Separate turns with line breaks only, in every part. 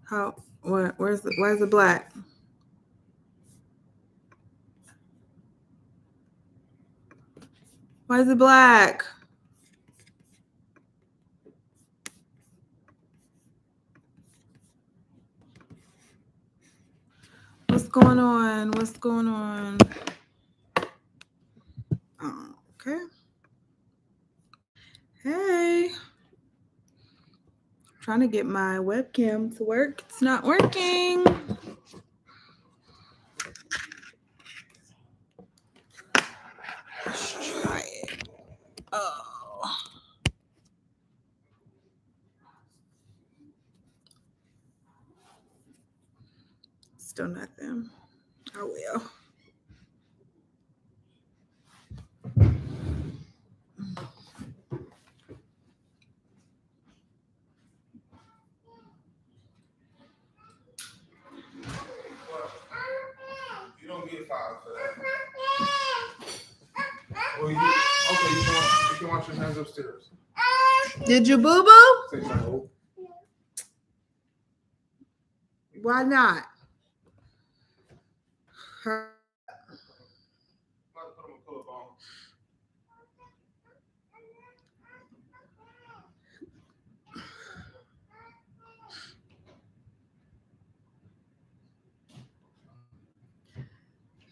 How? What? Where's the? Why is it black? Why is it black? What's going on? What's going on? Oh, okay. Hey. Trying to get my webcam to work. It's not working. Let's try it. Oh. Still nothing. Oh well.
You don't get five for that. Well, you can wash your hands upstairs.
Did you boo boo?
Say no.
Why not?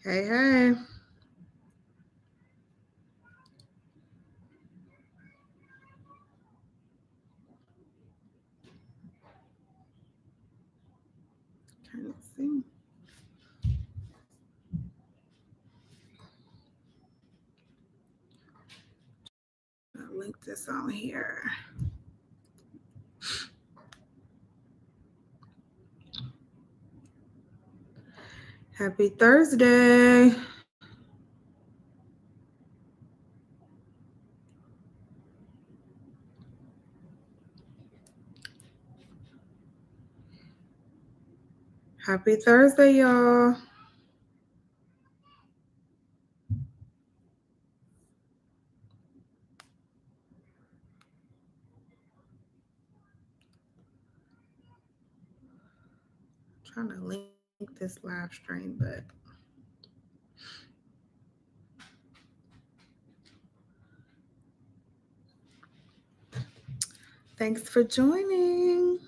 Hey, hey. Can't see. I'll link this on here. Happy Thursday. Happy Thursday, y'all. I'm trying to link this live stream, but thanks for joining.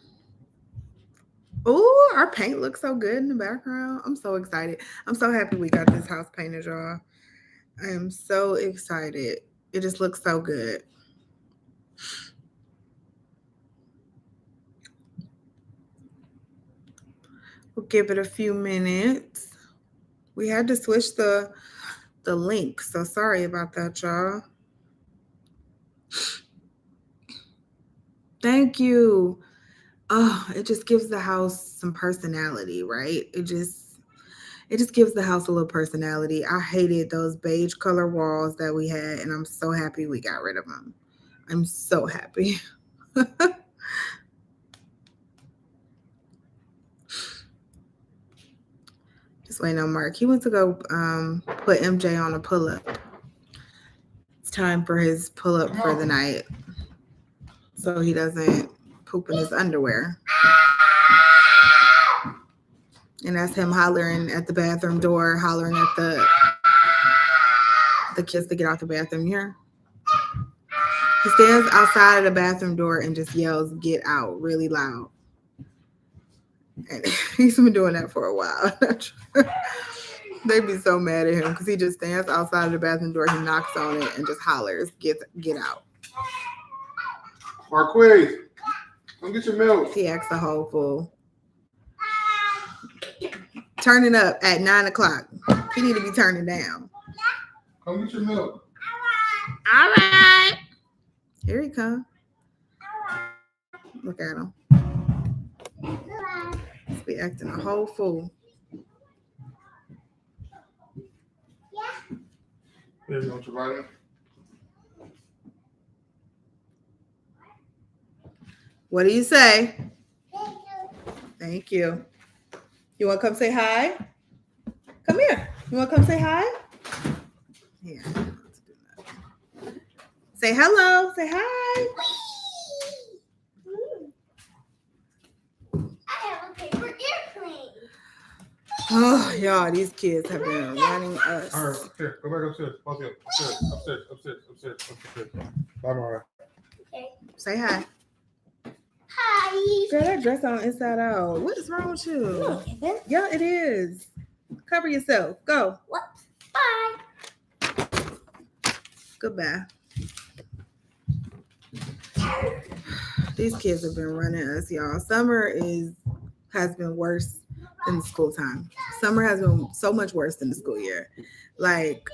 Oh, our paint looks so good in the background. I'm so excited. I'm so happy we got this house painted, y'all. I am so excited. It just looks so good. We'll give it a few minutes. We had to switch the link, so sorry about that, y'all. Thank you. Oh, it just gives the house some personality, right? It just gives the house a little personality. I hated those beige color walls that we had, and I'm so happy we got rid of them. I'm so happy. Just waiting on Mark. He went to go put MJ on a pull-up. It's time for his pull-up for the night, so he doesn't poop in his underwear. And that's him hollering at the bathroom door, hollering at the kids to get out the bathroom here. He stands outside of the bathroom door and just yells, "Get out," really loud. And he's been doing that for a while. They'd be so mad at him because he just stands outside of the bathroom door, he knocks on it and just hollers, get out.
Marquise, come get your milk.
He acts a whole fool. Turning up at 9 o'clock. He need to be turning down.
Come get your milk.
All right. Here he comes. Look at him. He's be acting a whole fool.
There you go, Javita.
What do you say? Thank you. You want to come say hi? Come here. You want to come say hi? Yeah. Say hello. Say hi. Oh, y'all, these kids have been running us.
All right, here, go back upstairs. Both of you. Upstairs. Bye, Mara.
Say hi.
Hi.
Girl, that dress on inside out. What is wrong with you?
No, Kevin.
Yeah, it is. Cover yourself. Go.
What? Bye.
Goodbye. These kids have been running us, y'all. Summer has been worse than the school time. Summer has been so much worse than the school year. Like,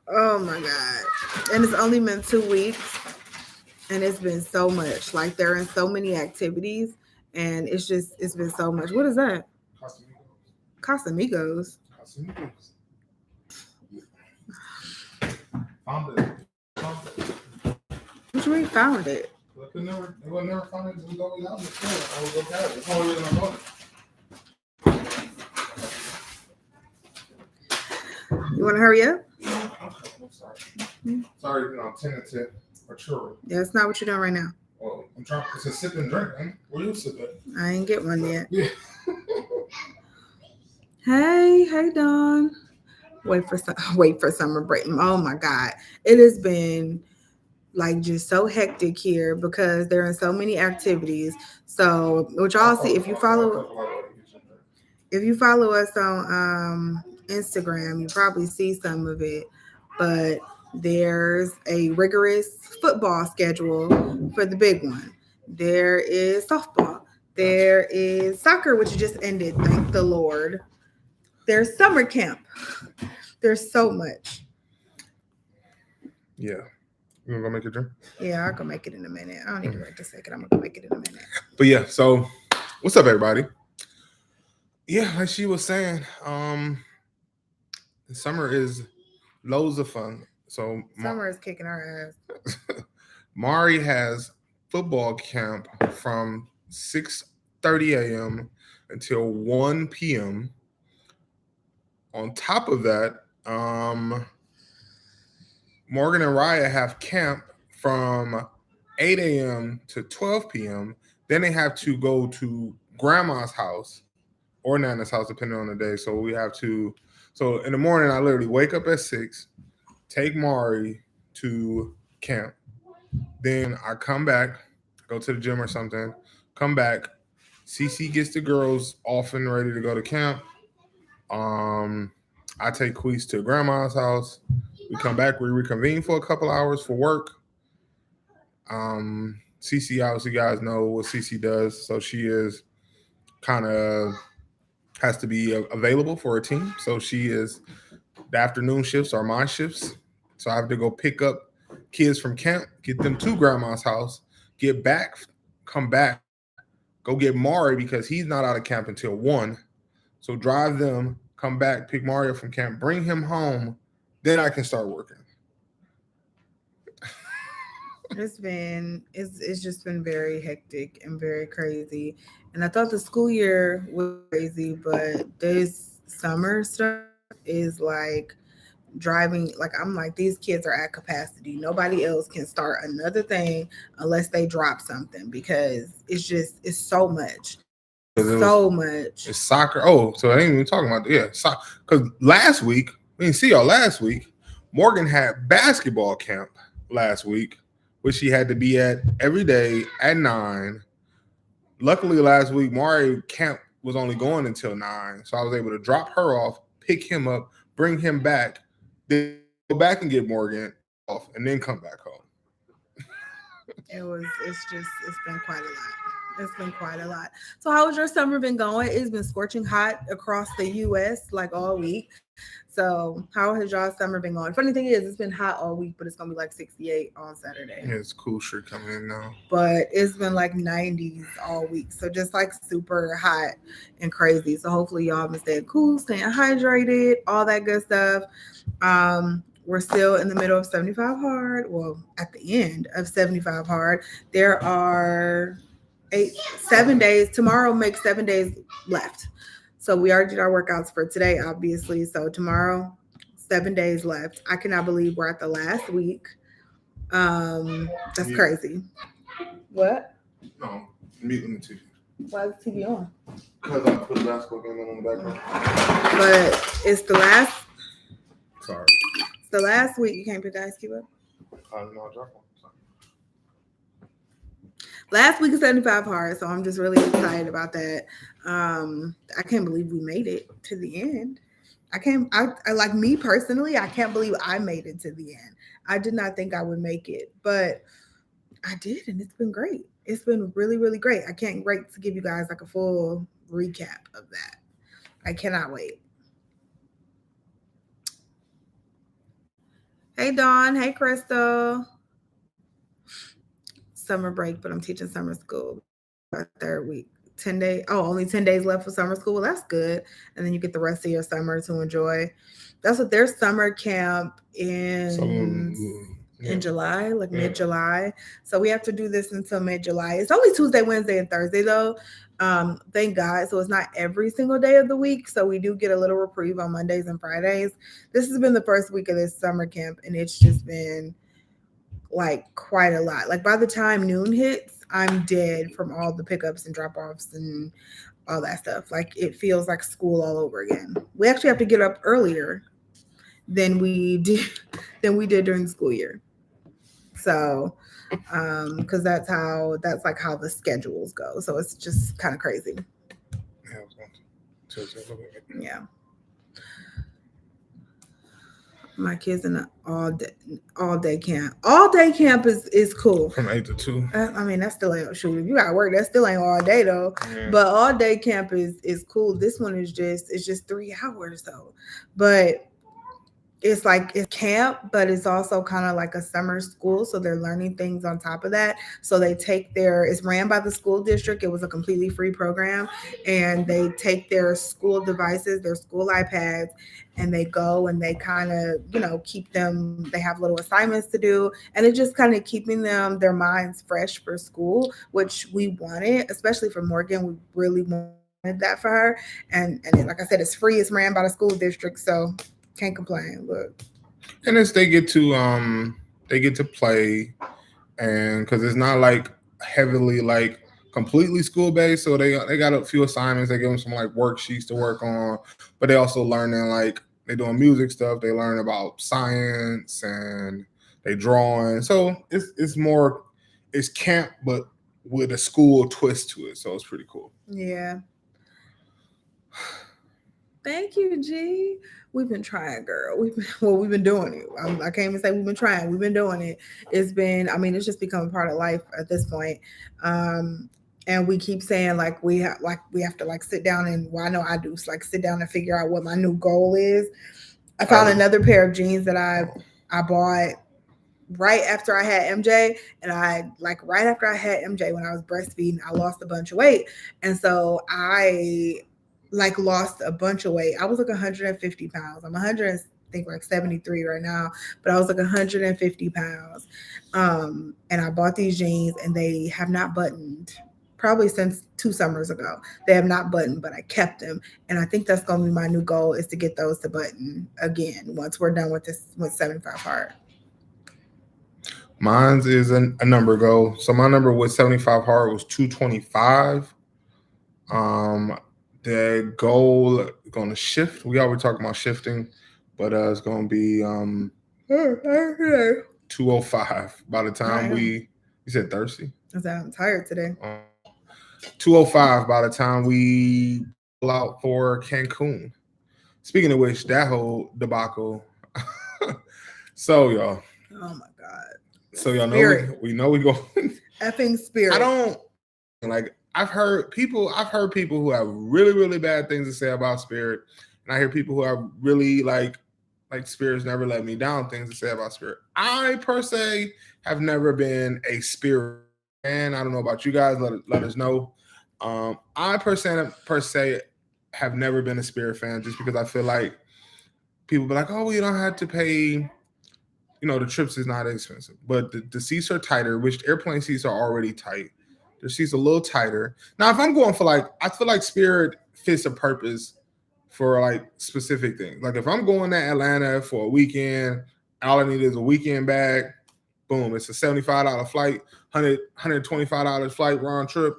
oh my God. And it's only been 2 weeks. And it's been so much. Like, there are so many activities. And it's been so much. What is that? Casamigos.
Found it.
What you mean found it?
They would never find it. It was always out in the store. I would look at it. That's the only reason I bought it.
You want to hurry up?
I'm sorry. Sorry, I'm tentative or churro.
Yeah, it's not what you're doing right now.
Well, I'm trying. It's a sip and drink, man. Where you sip at?
I ain't get one yet.
Yeah.
Hey, Dawn. Wait for summer break. Oh my God, it has been like just so hectic here because there are so many activities. So, which y'all see if you follow us on Instagram, you probably see some of it. But there's a rigorous football schedule for the big one. There is softball. There is soccer, which just ended. Thank the Lord. There's summer camp. There's so much.
Yeah. You want to go make a drink?
Yeah, I'll go make it in a minute. I don't need to wait a second. I'm going to go make it in a minute.
But yeah, so what's up, everybody? Yeah, like she was saying, summer is loads of fun. So
Summer is kicking our ass.
Mari has football camp from 6:30 a.m. until 1 p.m. On top of that, Morgan and Raya have camp from 8 a.m. to 12 p.m. Then they have to go to grandma's house or Nana's house, depending on the day. So so in the morning, I literally wake up at 6, take Mari to camp. Then I come back, go to the gym or something, come back. Cece gets the girls off and ready to go to camp. I take Queese to grandma's house. We come back, we reconvene for a couple hours for work. Cece, obviously, you guys know what Cece does. So she is kind of has to be available for a team. So the afternoon shifts are my shifts. So I have to go pick up kids from camp, get them to grandma's house, get back, come back, go get Mari because he's not out of camp until 1. So drive them, come back, pick Mario from camp, bring him home, then I can start working.
It's just been very hectic and very crazy. And I thought the school year was crazy, but this summer stuff is like driving. Like, I'm like, these kids are at capacity. Nobody else can start another thing unless they drop something because it's so much. So much.
It's soccer. Oh, so I ain't even talking about soccer. Because last week, we didn't see y'all last week. Morgan had basketball camp last week, which she had to be at every day at 9. Luckily, last week, Mari camp was only going until 9. So I was able to drop her off, pick him up, bring him back, then go back and get Morgan off, and then come back home.
It's been quite a lot. It's been quite a lot. So how has your summer been going? It's been scorching hot across the U.S. like all week. So how has y'all summer been going? Funny thing is, it's been hot all week, but it's going to be like 68 on Saturday.
Yeah, it's cool shit coming in now.
But it's been like 90s all week. So just like super hot and crazy. So hopefully y'all been staying cool, staying hydrated, all that good stuff. We're still in the middle of 75 hard. Well, at the end of 75 hard, there are 7 days. Tomorrow makes 7 days left. So we already did our workouts for today, obviously. So tomorrow, 7 days left. I cannot believe we're at the last week. That's crazy. What?
No, muting the TV.
Why is the TV on?
Because I put a basketball game on the background.
But it's the last.
Sorry.
It's the last week. You can't pick the ice cube up.
No, I dropped one. Sorry.
Last week is 75 hard, so I'm just really excited about that. I can't believe we made it to the end. I like me personally, I can't believe I made it to the end. I did not think I would make it, but I did, and it's been great. It's been really, really great. I can't wait to give you guys like a full recap of that. I cannot wait. Hey, Dawn. Hey, Crystal. Summer break, but I'm teaching summer school. Our third week. 10 days. Oh, only 10 days left for summer school. Well, that's good. And then you get the rest of your summer to enjoy. That's what their summer camp in July, like mid-July. So we have to do this until mid-July. It's only Tuesday, Wednesday, and Thursday though. Thank God. So it's not every single day of the week. So we do get a little reprieve on Mondays and Fridays. This has been the first week of this summer camp, and it's just been like quite a lot. Like by the time noon hits, I'm dead from all the pickups and drop-offs and all that stuff. Like it feels like school all over again. We actually have to get up earlier than we did during the school year. So because that's like how the schedules go. So it's just kind of crazy. Yeah. My kids in an all day camp. All day camp is cool.
From 8 to 2.
I mean, that still ain't shoot. If you got work, that still ain't all day though. Yeah. But all day camp is cool. This one is just 3 hours though. But it's like it's camp, but it's also kind of like a summer school. So they're learning things on top of that. So they take it's ran by the school district. It was a completely free program. And they take their school devices, their school iPads, and they go and they kind of, keep them, they have little assignments to do. And it's just kind of keeping their minds fresh for school, which we wanted, especially for Morgan. We really wanted that for her. And like I said, it's free. It's ran by the school district. So can't complain. Look,
and it's they get to play, and because it's not like heavily like completely school based, so they got a few assignments. They give them some like worksheets to work on, but they also learning like they doing music stuff. They learn about science and they drawing. So it's camp, but with a school twist to it. So it's pretty cool.
Yeah. Thank you, G. We've been trying, girl. We've been doing it. I can't even say we've been trying. We've been doing it. It's just become a part of life at this point. And we keep saying we have to like sit down and I know I do like sit down and figure out what my new goal is. I found another pair of jeans that I bought right after I had MJ, and right after I had MJ when I was breastfeeding, I lost a bunch of weight, and so I lost a bunch of weight. I was like 150 pounds. I'm 73 right now, but I was like 150 pounds. And I bought these jeans and they have not buttoned probably since 2 summers ago. They have not buttoned, but I kept them. And I think that's going to be my new goal, is to get those to button again once we're done with this, with 75 hard.
Mine's is a number goal. So my number with 75 hard was 225. The goal is going to shift. We already talking about shifting, but it's going to be 205 by the time you said thirsty?
I'm tired today.
205 by the time we pull out for Cancun. Speaking of which, that whole debacle. So y'all.
Oh my God.
So y'all know we know we go.
Effing Spirit.
I don't like. I've heard people who have really, really bad things to say about Spirit, and I hear people who have really like Spirit's never let me down things to say about Spirit. I per se have never been a Spirit fan. I don't know about you guys. Let us know. I per se have never been a Spirit fan, just because I feel like people be like, oh, well, you don't have to pay. The trips is not expensive, but the seats are tighter, which airplane seats are already tight. The seats a little tighter. Now, if I'm going for I feel like Spirit fits a purpose for specific things. Like if I'm going to Atlanta for a weekend, all I need is a weekend bag. Boom, it's a $75 flight, $125 flight round trip.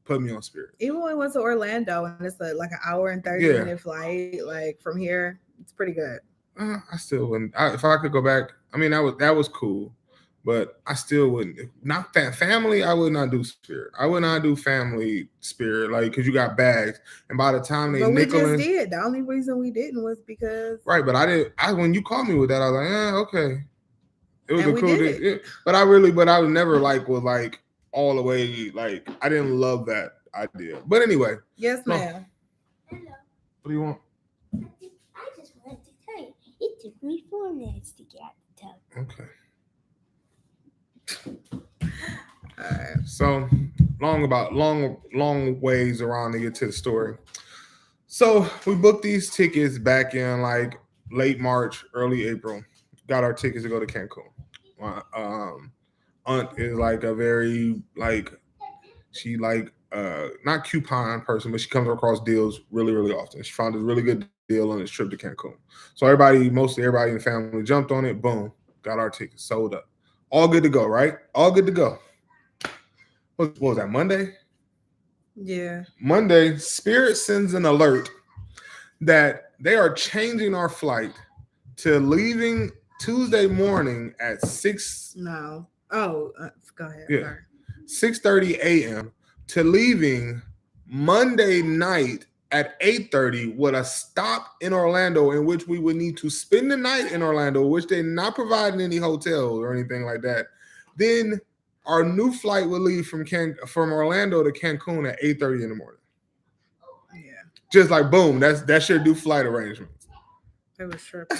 put me on Spirit.
Even when we went to Orlando and it's like an hour and 30-minute flight, like from here, it's pretty good.
I still wouldn't. If I could go back, I mean, that was cool, but I still wouldn't. Not that family. I would not do Spirit. I would not do family Spirit, like because you got bags, and by the time they
we just did. The only reason we didn't was because
But I didn't. When you called me with that, I was like, okay. It was a cool thing. But I was never was like all the way like I didn't love that idea. But anyway.
Yes, ma'am.
Hello.
What do you want?
I just wanted to tell you, it took me 4 minutes to get out the tub.
Okay. All right. So long ways around to get to the story. So we booked these tickets back in like late March, early April. Got our tickets to go to Cancun. My aunt is like a very she not coupon person, but she comes across deals really, really often. She found a really good deal on this trip to Cancun. So mostly everybody in the family jumped on it. Boom, got our tickets sold up. All good to go, right? All good to go. What was that, Monday?
Yeah.
Monday, Spirit sends an alert that they are changing our flight to leaving Tuesday morning at 6.
No. Oh, go ahead.
Yeah. 6:30 a.m. to leaving Monday night at 8:30 with a stop in Orlando in which we would need to spend the night in Orlando, which they're not providing any hotels or anything like that. Then our new flight will leave from Orlando to Cancun at 8:30 in the morning.
Yeah.
Just like boom, that's your new flight arrangements.
They was tripping.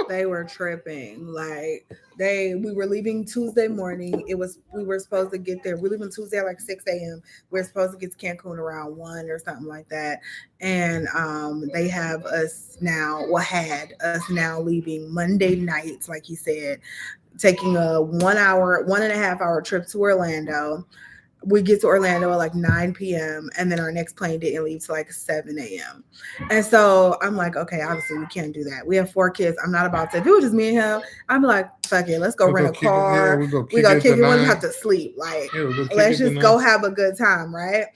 They were tripping. Like we were leaving Tuesday morning. We were supposed to get there. We're leaving Tuesday at like 6 a.m. We're supposed to get to Cancun around 1 or something like that. And they have us now, had us now leaving Monday nights, like he said, taking a 1.5 hour trip to Orlando. We get to Orlando at like 9 p.m. and then our next plane didn't leave till like 7 a.m. And so I'm like, okay, obviously we can't do that. We have 4 kids. I'm not about to. If it was just me and him, I'm like, fuck it, let's go rent a car. We go kick it. We don't have to sleep. Like, let's just go have a good time, right?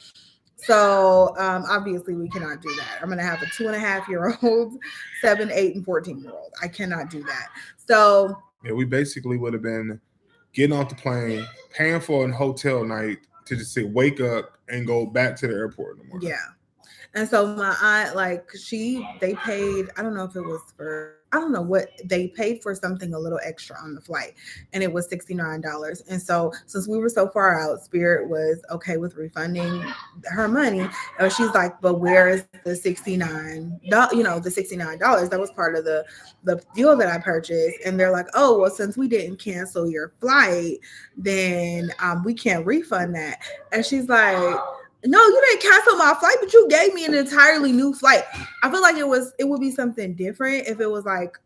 So obviously we cannot do that. I'm gonna have a 2.5-year-old, 7, 8, and 14-year-old. I cannot do that. So
yeah, we basically would have been getting off the plane, paying for a hotel night to just say wake up and go back to the airport in the morning.
Yeah. And so my aunt, they paid, I don't know if it was I don't know what they paid for, something a little extra on the flight, and it was $69. And so since we were so far out, Spirit was okay with refunding her money. And she's like, but where is the $69? The $69 that was part of the deal that I purchased. And they're like, oh, well, since we didn't cancel your flight, then we can't refund that. And she's like, no, you didn't cancel my flight, but you gave me an entirely new flight. I feel like it would be something different if it was like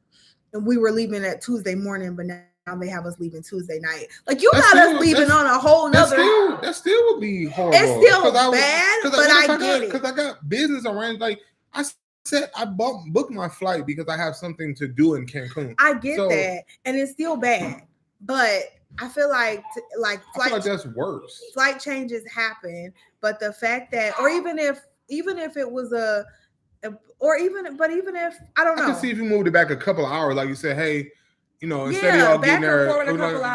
we were leaving at Tuesday morning, but now they have us leaving Tuesday night. Like you got us leaving on a whole nother.
That still would be horrible.
It's still bad, but I get it.
Because I got business arranged. Like I said, I booked my flight because I have something to do in Cancun.
I get that, and it's still bad, but I feel like
that's worse.
Flight changes happen, but the fact that, or even if it was even if I don't know, I
can see if you moved it back a couple of hours, like you said, hey, instead of y'all getting there,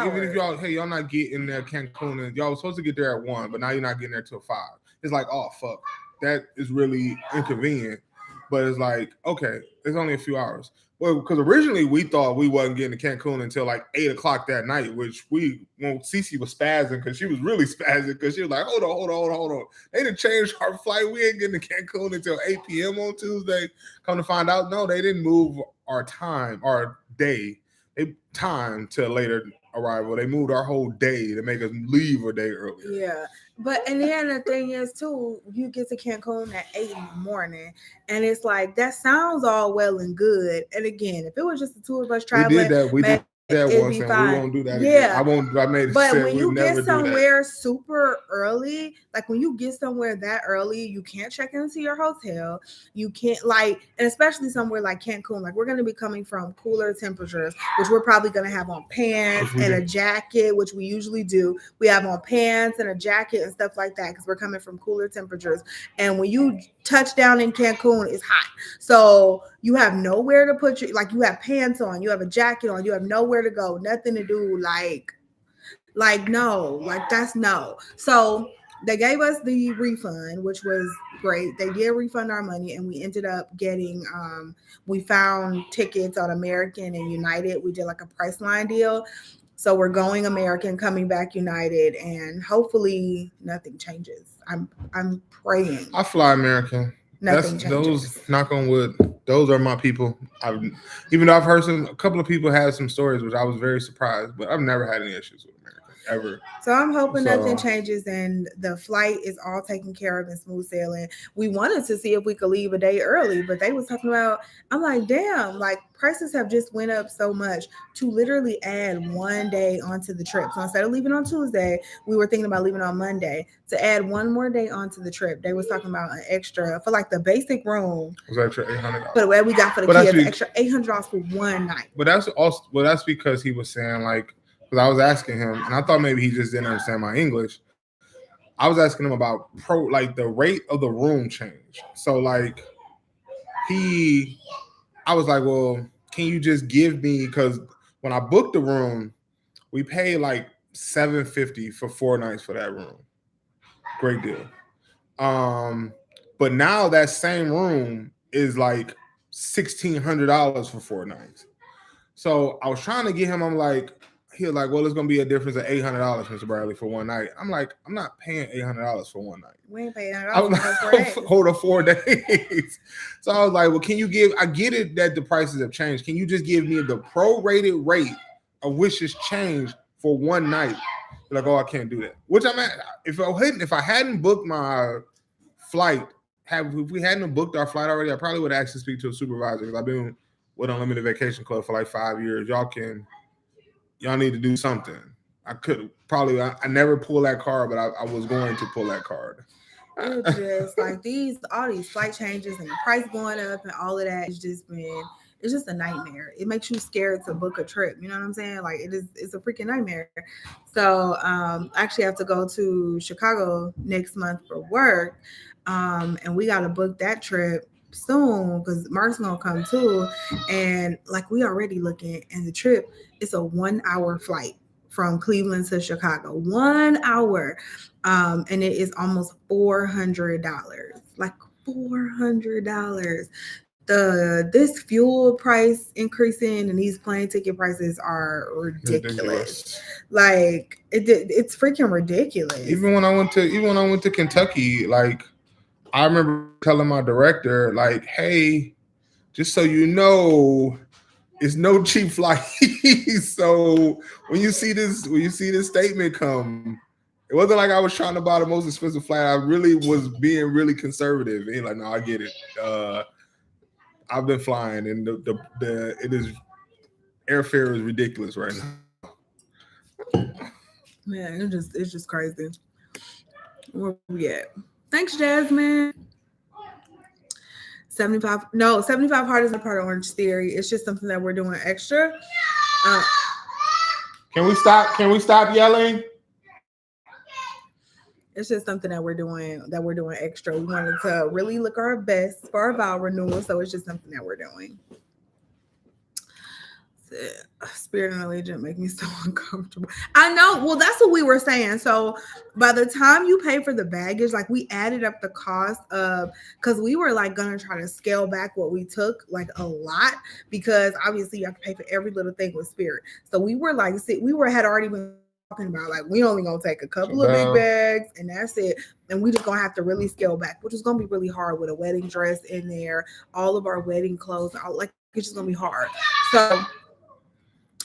even if y'all not getting there Cancun, and y'all was supposed to get there at 1, but now you're not getting there till 5. It's like, oh fuck, that is really inconvenient. But it's like, okay, it's only a few hours. Well, because originally we thought we wasn't getting to Cancun until like 8 o'clock that night, which when Cece was spazzing, because she was really spazzing, because she was like, hold on. They didn't change our flight. We ain't getting to Cancun until 8 p.m. on Tuesday. Come to find out, no, they didn't move our day to later arrival. They moved our whole day to make us leave a day earlier.
Yeah. And then the thing is too, you get to Cancun at 8 in the morning, and it's like that sounds all well and good. And again, if it was just the two of us traveling,
that
it'd
once
be
and we
fine.
won't do that again. I won't. I made it
But
said
when
we'll
you
never
get
do that.
somewhere super early, like when you get somewhere that early, you can't check into your hotel. You can't and especially somewhere like Cancun, like we're going to be coming from cooler temperatures, which we're probably going to have on pants and a jacket, which we usually do. We have on pants and a jacket and stuff like that because we're coming from cooler temperatures. And when you touch down in Cancun, it's hot. So you have nowhere to put you have pants on, you have a jacket on, you have nowhere to go, nothing to do, that's no. So they gave us the refund, which was great. They did refund our money, and we ended up getting we found tickets on American and United. We did like a Priceline deal. So we're going American, coming back United, and hopefully nothing changes. I'm praying.
I fly American.
Nothing changes.
Those, knock on wood, those are my people. Even though I've heard a couple of people had some stories, which I was very surprised, but I've never had any issues with American ever.
So I'm hoping nothing changes and the flight is all taken care of and smooth sailing. We wanted to see if we could leave a day early, but they was talking about, I'm like, damn, like prices have just went up so much to literally add one day onto the trip. So instead of leaving on Tuesday, we were thinking about leaving on Monday. To add one more day onto the trip, they was talking about an extra for like the basic room.
It was extra $800.
But what we got for the kids, extra $800 for one night.
But that's because he was saying because I was asking him, and I thought maybe he just didn't understand my English. I was asking him about the rate of the room change. So I was like, well, can you just give me, because when I booked the room, we paid like $750 for 4 nights for that room. Great deal. But now that same room is like $1,600 for 4 nights. So I was trying to get him, he was like, well, it's going to be a difference of $800, Mr. Bradley, for one night. I'm like, I'm not paying $800 for one night.
We ain't paying $800 for 4 days.
Hold on, 4 days. So I was like, well, can you I get it that the prices have changed. Can you just give me the prorated rate of which has changed for one night? Like, oh, I can't do that. Which if I hadn't booked my flight, if we hadn't booked our flight already, I probably would actually speak to a supervisor because I've been with Unlimited Vacation Club for like 5 years. Y'all need to do something. I never pull that card, but I was going to pull that card.
It's just like all these flight changes and the price going up and all of that. It's just a nightmare. It makes you scared to book a trip. You know what I'm saying? Like it's a freaking nightmare. So I actually have to go to Chicago next month for work. And we got to book that trip soon because Mark's gonna come too. And like we already looking, and the trip is a 1 hour flight from Cleveland to Chicago. 1 hour. And it is almost $400. Like $400. This fuel price increasing and these plane ticket prices are ridiculous. Like it's freaking ridiculous.
Even when I went to Kentucky, I remember telling my director, hey, just so you know, it's no cheap flight. So when you see this statement come, it wasn't like I was trying to buy the most expensive flight. I really was being really conservative. And no, I get it. I've been flying, and airfare is ridiculous right now.
Man, it's just crazy. Where we at? Thanks, Jasmine. 75 Hard is not part of Orange Theory. It's just something that we're doing extra.
Can we stop yelling?
It's just something that we're doing extra. We wanted to really look our best for our vow renewal, so it's just something that we're doing. Spirit and Allegiant make me so uncomfortable. I know. Well, that's what we were saying. So by the time you pay for the baggage, we added up the cost of, because we were gonna try to scale back what we took a lot, because obviously you have to pay for every little thing with Spirit. So we were had already been talking about we only gonna take a couple of big bags and that's it, and we just gonna have to really scale back, which is gonna be really hard with a wedding dress in there, all of our wedding clothes, it's just gonna be hard. So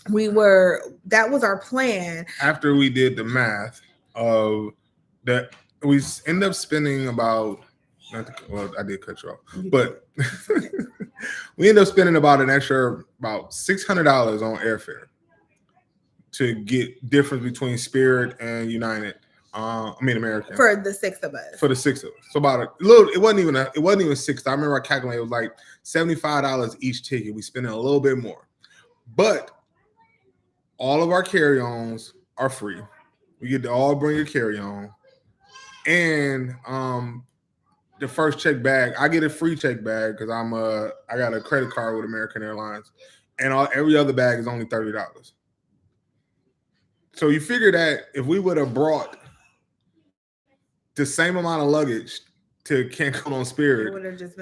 that was our plan. After
we did the math of that, we end up spending about, I did cut you off, but we end up spending about an extra $600 on airfare. to get difference between Spirit and United. American.
For the 6 of us.
For the 6 of us. So about a little, it wasn't even 6. I remember I calculated it was like $75 each ticket. We spent a little bit more. But all of our carry-ons are free. We get to all bring a carry-on. And the first check bag, I get a free check bag because I got a credit card with American Airlines. And every other bag is only $30. So you figure that if we would have brought the same amount of luggage to Cancun on Spirit,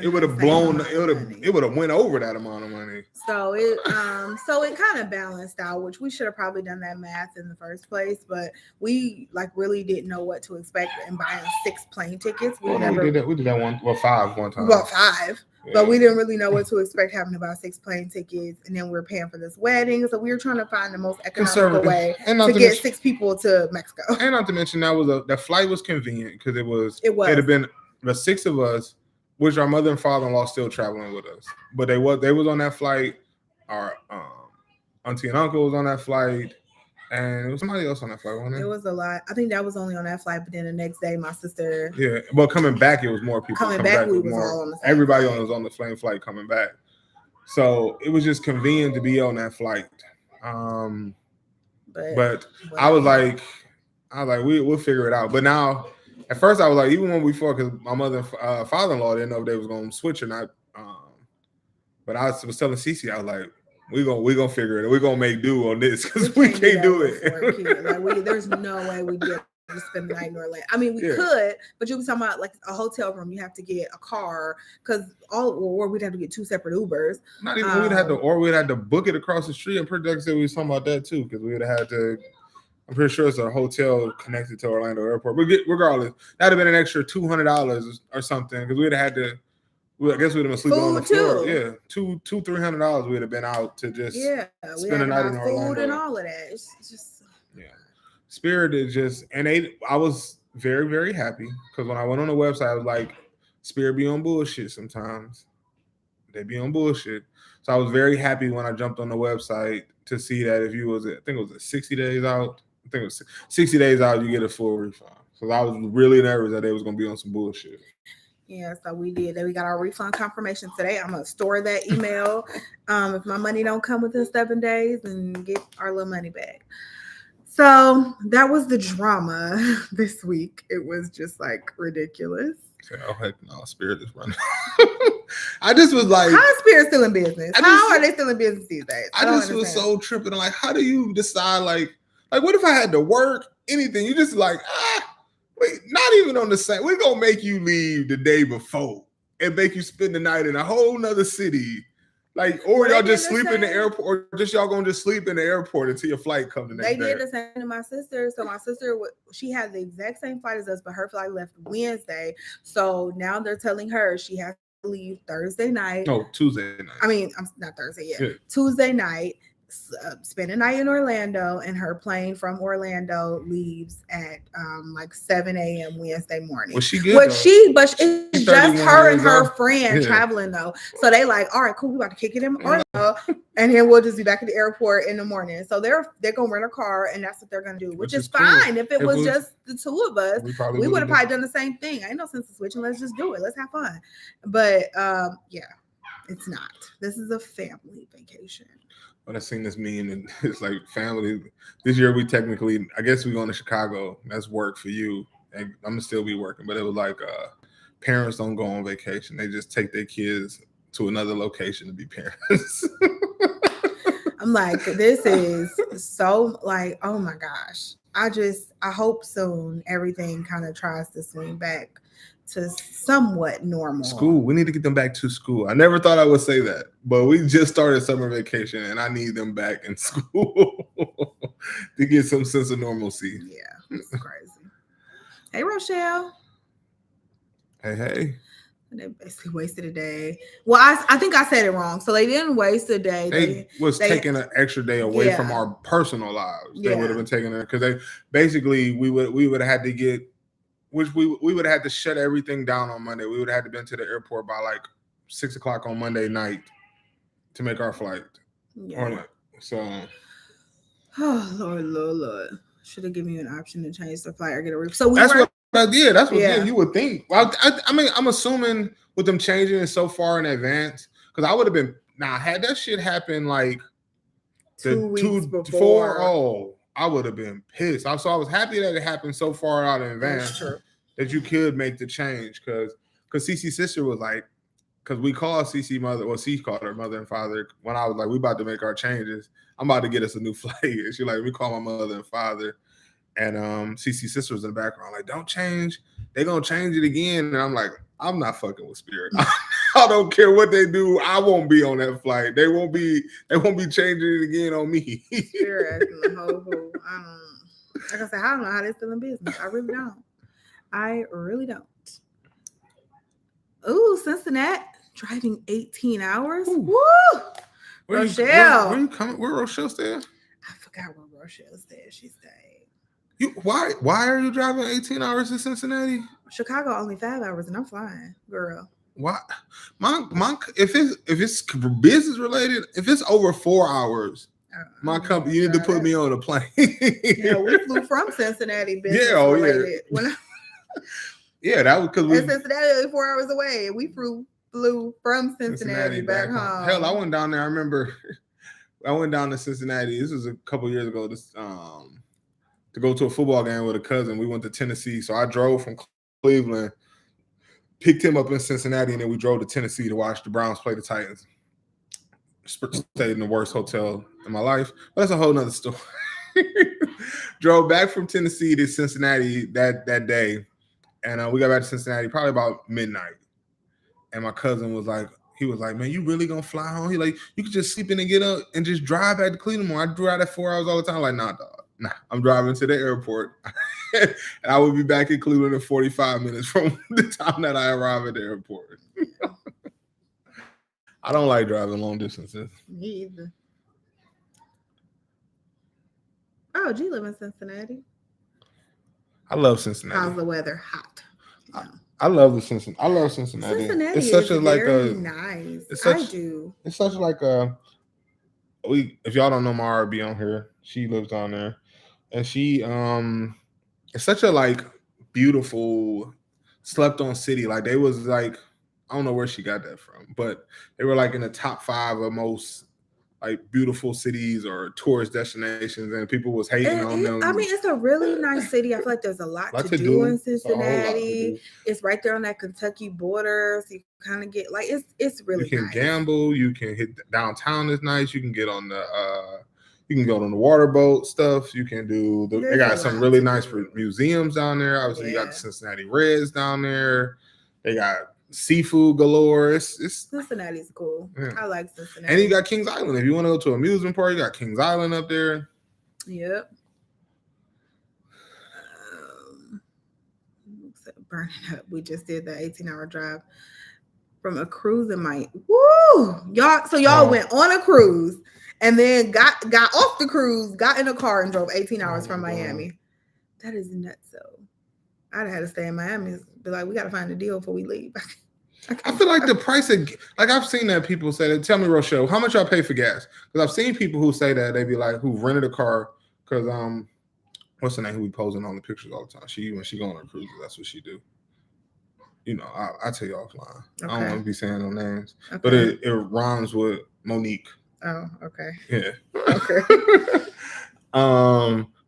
it would have blown. It would have went over that amount of money.
So it kind of balanced out, which we should have probably done that math in the first place, but we really didn't know what to expect in buying 6 plane tickets. We did that
5 one time.
Well, 5. Yeah. But we didn't really know what to expect having to buy 6 plane tickets, and then we were paying for this wedding. So we were trying to find the most economical way to get 6 people to Mexico.
And not to mention that flight was convenient because it had been the 6 of us, which our mother and father-in-law still traveling with us. But they was on that flight. Our auntie and uncle was on that flight. And it was somebody else on that flight, wasn't it?
It was a lot. I think that was only on that flight, but then the next day, my sister.
Yeah, but coming back, it was more people.
Coming back, we was all on the same
everybody
flight.
was on the same flight coming back. So it was just convenient to be on that flight. But I was like, we'll figure it out. But now, at first, I was like, even when we fought, because my mother and father-in-law didn't know if they was going to switch or not. But I was telling Cece, I was like, we gonna figure it. We're gonna make do on this because we can't do it.
There's no way we'd be able to spend the night in Orlando. I mean, we could, but you were talking about like a hotel room. You have to get a car or we'd have to get 2 separate Ubers.
Not even we'd had to book it across the street. I'm pretty sure we was talking about that too because we would have had to. I'm pretty sure it's a hotel connected to Orlando Airport. But regardless, that'd have been an extra $200 or something because we'd have had to. I guess we'd have been sleeping on the floor. Yeah, $200-$300 we'd have been out to just spend the night in Orlando.
Food and all of that. It's just
Spirit is just I was very, very happy because when I went on the website, I was like, Spirit be on bullshit sometimes. They be on bullshit. So I was very happy when I jumped on the website to see that if you was, I think it was 60 days out. I think it was 60 days out, you get a full refund. So I was really nervous that they was gonna be on some bullshit.
Yeah, so we did. We got our refund confirmation today. I'm gonna store that email. If my money don't come within 7 days, and get our little money back. So that was the drama this week. It was just like ridiculous.
Oh heck no, Spirit is running. I just was like,
how is Spirit still in business? How are they still in business these days?
I just was so tripping. Like, how do you decide? Like what if I had to work anything? You just like wait, not even on the same. We're gonna make you leave the day before and make you spend the night in a whole nother city. Like, or y'all just sleep in the airport, or just y'all gonna just sleep in the airport until your flight comes the next day.
They did the same to my sister. So my sister, she had the exact same flight as us, but her flight left Wednesday. So now they're telling her she has to leave Thursday night.
No, Tuesday night.
I mean, I'm not Thursday yet. Yeah. Tuesday night. Spend a night in Orlando, and her plane from Orlando leaves at like 7 a.m. Wednesday morning.
Well, she good.
But it's just her and her friend traveling though. So they like, all right, cool. We about to kick it in Orlando, and then we'll just be back at the airport in the morning. So they're gonna rent a car, and that's what they're gonna do, which is fine. Cool. If it was just the 2 of us, we would have probably done the same thing. Ain't no sense in switching. Let's just do it. Let's have fun. But it's not. This is a family vacation.
When I seen this meme, and it's like family. This year we technically, I guess we going to Chicago. That's work for you. And I'm gonna still be working, but it was like parents don't go on vacation. They just take their kids to another location to be parents.
I'm like, this is so like, oh my gosh. I hope soon everything kind of tries to swing back to somewhat normal.
School. We need to get them back to school. I never thought I would say that, but we just started summer vacation and I need them back in school to get some sense of normalcy.
Yeah, it's crazy. Hey, Rochelle.
Hey.
They basically wasted a day. Well, I think I said it wrong. So they didn't waste a day.
They was taking an extra day away from our personal lives. They would have been taking it because they basically we would have had to get. Which we would have had to shut everything down on Monday. We would have had to been to the airport by like 6 o'clock on Monday night to make our flight.
Yeah.
So
Oh Lord. Should have given you an option to change the flight or get a refund. So
That's what I did. That's what
Yeah.
you would think. Well, I mean, I'm assuming with them changing it so far in advance, because I would have been had that shit happen like
2 weeks before.
I would have been pissed. I was happy that it happened so far out in advance that you could make the change because Cece's sister was like, because we called Cece mother, well, she called her mother and father when I was like, we about to make our changes. I'm about to get us a new flight. And she like, we call my mother and father. And Cece's sister was in the background, like, don't change. They're going to change it again. And I'm like, I'm not fucking with Spirit. I don't care what they do. I won't be on that flight. They won't be changing it again on me.
Spirit acting the whole fool. Like I said, I don't know how they're still in business. I really don't. Ooh, Cincinnati driving 18 hours.
Ooh.
Woo! Rochelle.
Where you coming? Where Rochelle staying?
I forgot where Rochelle stayed. She stayed.
Why are you driving 18 hours to Cincinnati?
Chicago only 5 hours, and I'm flying, girl.
Why? My if it's business related, if it's over 4 hours, my company, you need to put me on a plane.
Yeah, we flew from Cincinnati. Business related.
Yeah, that was because
Cincinnati only 4 hours away, and we flew from Cincinnati back home.
Hell, I went down there. I remember I went down to Cincinnati. This was a couple years ago. To go to a football game with a cousin. We went to Tennessee, so I drove from Cleveland, picked him up in Cincinnati, and then we drove to Tennessee to watch the Browns play the Titans. Stayed in the worst hotel in my life, but that's a whole nother story. Drove back from Tennessee to Cincinnati that day, and we got back to Cincinnati probably about midnight. And my cousin was like, man, you really gonna fly home? He like, you could just sleep in and get up and just drive back to Cleveland. I drive at 4 hours all the time. I'm like, nah, dog. Nah, I'm driving to the airport. And I will be back in Cleveland in 45 minutes from the time that I arrive at the airport. I don't like driving long distances.
Me either. Oh, do you live in Cincinnati?
I love Cincinnati.
How's the weather? Hot.
I love Cincinnati. I love Cincinnati.
Cincinnati
it's such
is
a like
very
a
nice.
I
do.
It's such like a if y'all don't know Mara be on here, she lives down there. And she it's such a like beautiful slept on city. Like they was like, I don't know where she got that from, but they were like in the top 5 of most like beautiful cities or tourist destinations, and people was hating on them.
I mean, it's a really nice city. I feel like there's a lot to do in Cincinnati. It's right there on that Kentucky border, so you kind of get like it's really.
You can
nice.
gamble. You can hit downtown is nice. You can get on the you can go on the water boat stuff. You can do they got some really nice museums down there. Obviously, you got the Cincinnati Reds down there. They got seafood galore. It's
Cincinnati's cool. Yeah. I like Cincinnati.
And you got Kings Island. If you want to go to an amusement park, you got Kings Island up there.
Yep. Burning up. We just did the 18-hour drive from a cruise in Miami. Woo! Y'all went on a cruise and then got off the cruise, got in a car and drove 18 hours from Miami. That is nuts. So I'd have had to stay in Miami. Be like, we got to find a deal before we leave.
I feel like the price of, like I've seen that people say that. Tell me, Rochelle, how much y'all pay for gas? Because I've seen people who say that. They be like, who rented a car because what's the name who be posing on the pictures all the time? When she go on her cruises, that's what she do. You know, I tell you offline. Okay. I don't want to be saying no names, but it rhymes with Monique.
Oh, okay.
Yeah.
Okay.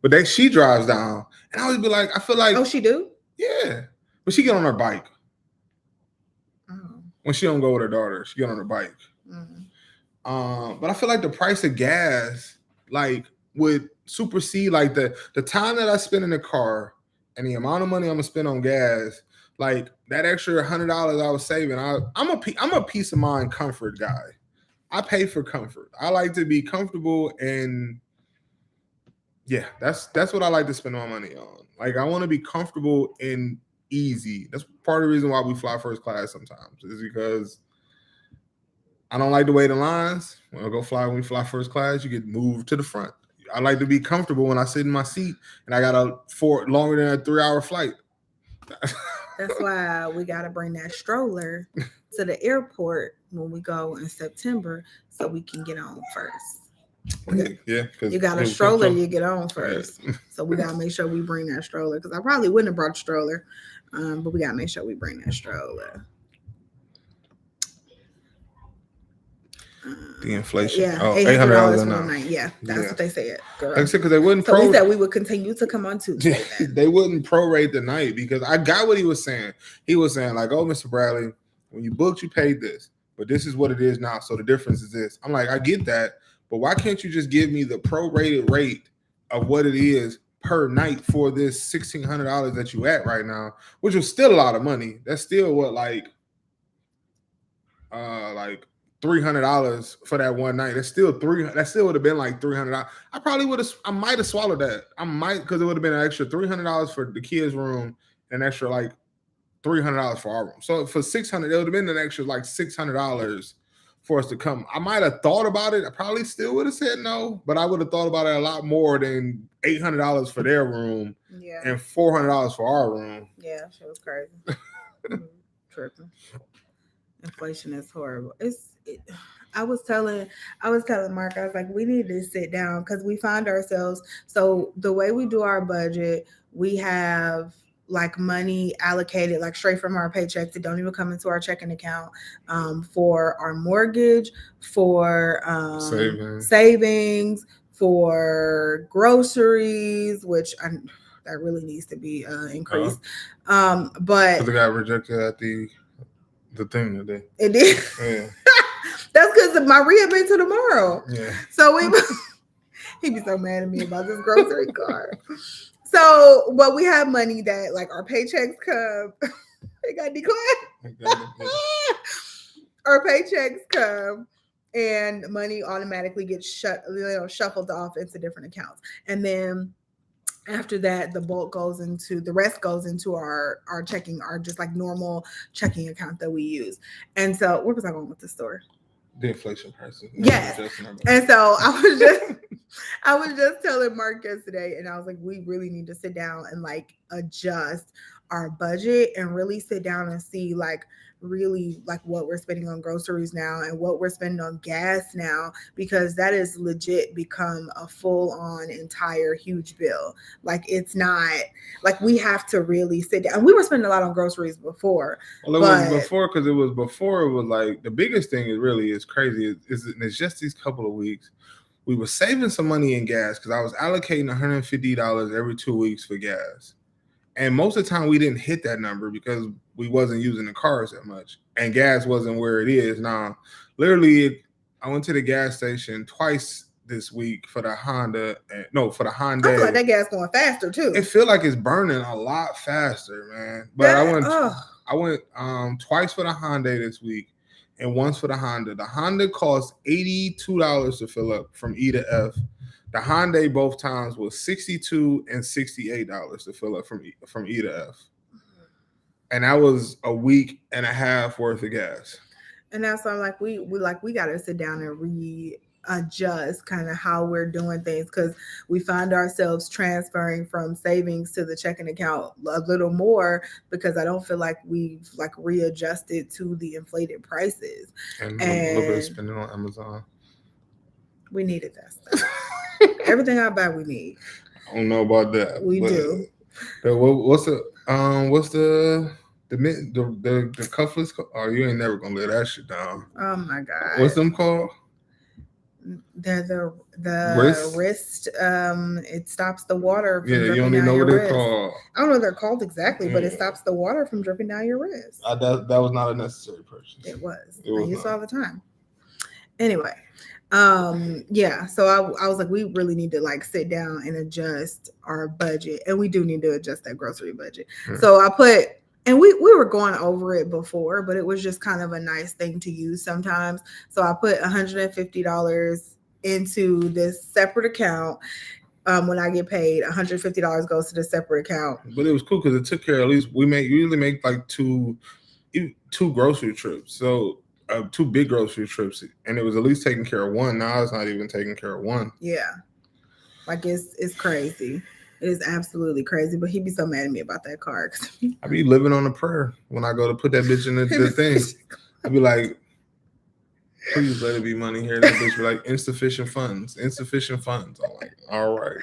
But she drives down, and I always be like, I feel like,
oh, she do?
Yeah, but she get on her bike.
Oh.
When she don't go with her daughter, she get on her bike.
Mm-hmm.
But I feel like the price of gas, like, would supersede like the time that I spend in the car and the amount of money I'm gonna spend on gas. Like that extra $100 I was saving, I'm a peace of mind comfort guy. I pay for comfort. I like to be comfortable, and yeah, that's what I like to spend my money on. Like I want to be comfortable and easy. That's part of the reason why we fly first class sometimes, is because I don't like to wait in lines. When we fly first class, you get moved to the front. I like to be comfortable when I sit in my seat and I got longer than a 3-hour flight.
That's why we got to bring that stroller to the airport when we go in September so we can get on first.
Yeah, because
You got a stroller you get on first. So we gotta make sure we bring that stroller because I probably wouldn't have brought the stroller, but we gotta make sure we bring that stroller.
The inflation.
Yeah,
Oh,
$800
a
for the
night.
night. Yeah, that's what they said, girl.
Like I said, because they wouldn't.
So we said we would continue to come on Tuesday.
They wouldn't prorate the night because I got what he was saying. He was saying like, "Oh, Mr. Bradley, when you booked, you paid this, but this is what it is now. So the difference is this." I'm like, I get that, but why can't you just give me the prorated rate of what it is per night for this $1,600 that you at right now, which is still a lot of money. That's still what like $300 for that one night. That's still that still would have been like $300. I might have swallowed that. Because it would have been an extra $300 for the kids' room and an extra like $300 for our room. So for $600, it would have been an extra like $600 for us to come. I might have thought about it. I probably still would have said no, but I would have thought about it a lot more than $800 for their room and $400 for our room.
Yeah, shit was crazy. Tripping. Inflation is horrible. I was telling Mark, I was like, we need to sit down because we find ourselves. So the way we do our budget, we have like money allocated like straight from our paychecks that don't even come into our checking account for our mortgage, for savings, for groceries, which that really needs to be increased. But
because it got rejected at the thing today.
It did.
Yeah.
That's because my re-up into tomorrow.
Yeah.
So he'd be so mad at me about this grocery card. So, but we have money that like our paychecks come. It got declared. Our paychecks come, and money automatically gets shuffled off into different accounts, and then after that, the rest goes into our checking, our just like normal checking account that we use. And so, where was I going with the story?
The inflation prices.
Yes. And so I was just telling Mark yesterday, and I was like, we really need to sit down and like adjust our budget and really sit down and see like really like what we're spending on groceries now and what we're spending on gas now, because that is legit become a full-on entire huge bill. Like it's not like we have to really sit down. We were spending a lot on groceries before.
Well, it was before it was like the biggest thing is crazy it's just these couple of weeks we were saving some money in gas because I was allocating $150 every 2 weeks for gas. And most of the time we didn't hit that number because we wasn't using the cars that much and gas wasn't where it is now. Literally, I went to the gas station twice this week for the Honda. For the Hyundai.
I feel like that gas going faster too.
It feel like it's burning a lot faster, man. But I went twice for the Hyundai this week and once for the Honda. The Honda cost $82 to fill up from E to F. The Hyundai both times was $62 and $68 to fill up from E to F. And that was a week and a half worth of gas. And
that's why I'm like, we got to sit down and readjust kind of how we're doing things, because we find ourselves transferring from savings to the checking account a little more because I don't feel like we've like readjusted to the inflated prices.
And a little bit of spending on Amazon.
We needed that stuff. Everything I buy, we need.
I don't know about that.
We do.
What's the cufflinks? Oh, you ain't never gonna lay that shit down.
Oh my god.
What's them called?
They're the wrist. It stops the water from dripping down your wrist.
You don't even know what they're called.
I don't know what they're called exactly, but it stops the water from dripping down your wrist.
That was not a necessary purchase.
It was. I use all the time. Anyway. So I was like, we really need to like sit down and adjust our budget, and we do need to adjust that grocery budget. So I put, and we were going over it before, but it was just kind of a nice thing to use sometimes. So I put $150 into this separate account. When I get paid, $150 goes to the separate account.
But it was cool because it took care of, at least we usually make like two grocery trips. So 2 big grocery trips, and it was at least taking care of one. Now it's not even taking care of one.
Yeah, like it's crazy. It is absolutely crazy. But he'd be so mad at me about that card.
I be living on a prayer when I go to put that bitch in the thing. I'd be like, Please let it be money here. That bitch be like insufficient funds. Insufficient funds. I'm like, all right.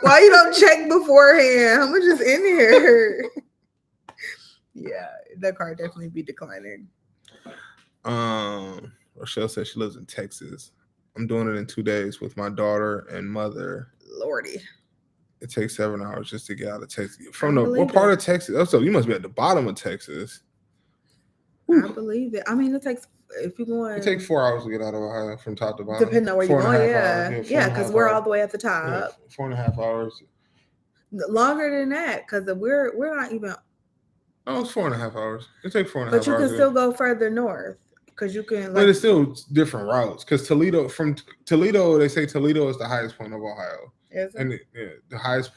Why you don't check beforehand? How much is in here? Yeah, that card definitely be declining.
Rochelle says she lives in Texas. I'm doing it in 2 days with my daughter and mother.
Lordy.
It takes 7 hours just to get out of Texas.
I
From the what
believe
part
it.
of Texas? Oh, so you must be at the bottom of Texas.
I believe it. I mean, it takes if you're going.
It takes 4 hours to get out of Ohio from top to bottom.
Depending on where you're going, yeah, because we're all the way at the top.
Yeah, 4.5 hours.
Longer than that, because we're not even.
Oh, it's 4.5 hours. It takes 4.5 hours.
But you can still go further north because you can.
But it's still different routes. Because Toledo, they say Toledo is the highest point of Ohio, and the highest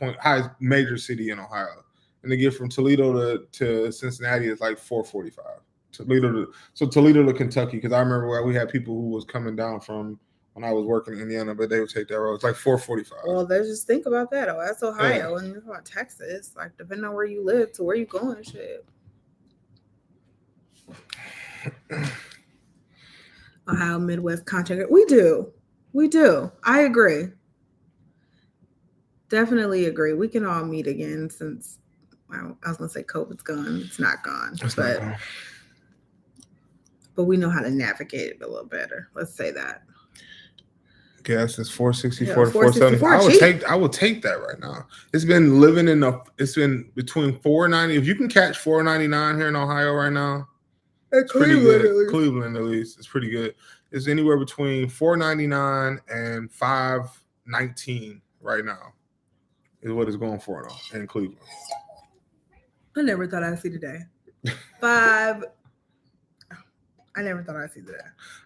major city in Ohio. And to get from Toledo to Cincinnati is like 4:45. Toledo to Kentucky, because I remember where we had people who was coming down from when I was working in Indiana, but they would take that road. It's like 4:45.
Well, let's just think about that. Oh, that's Ohio, and you're from Texas. Like, depending on where you live to where you going, shit. Ohio Midwest contractor. We do. I agree. Definitely agree. We can all meet again since I was gonna say COVID's gone. It's not gone, but we know how to navigate it a little better. Let's say that.
Gas is $4.64 to $4.70. I would take that right now. It's been it's been between $4.90. If you can catch $4.99 here in Ohio right now, it's pretty good. Cleveland, at least, it's pretty good. It's anywhere between $4.99 and $5.19 right now. Is what it's going for now in Cleveland.
I never thought I'd see today. I never thought I'd see today.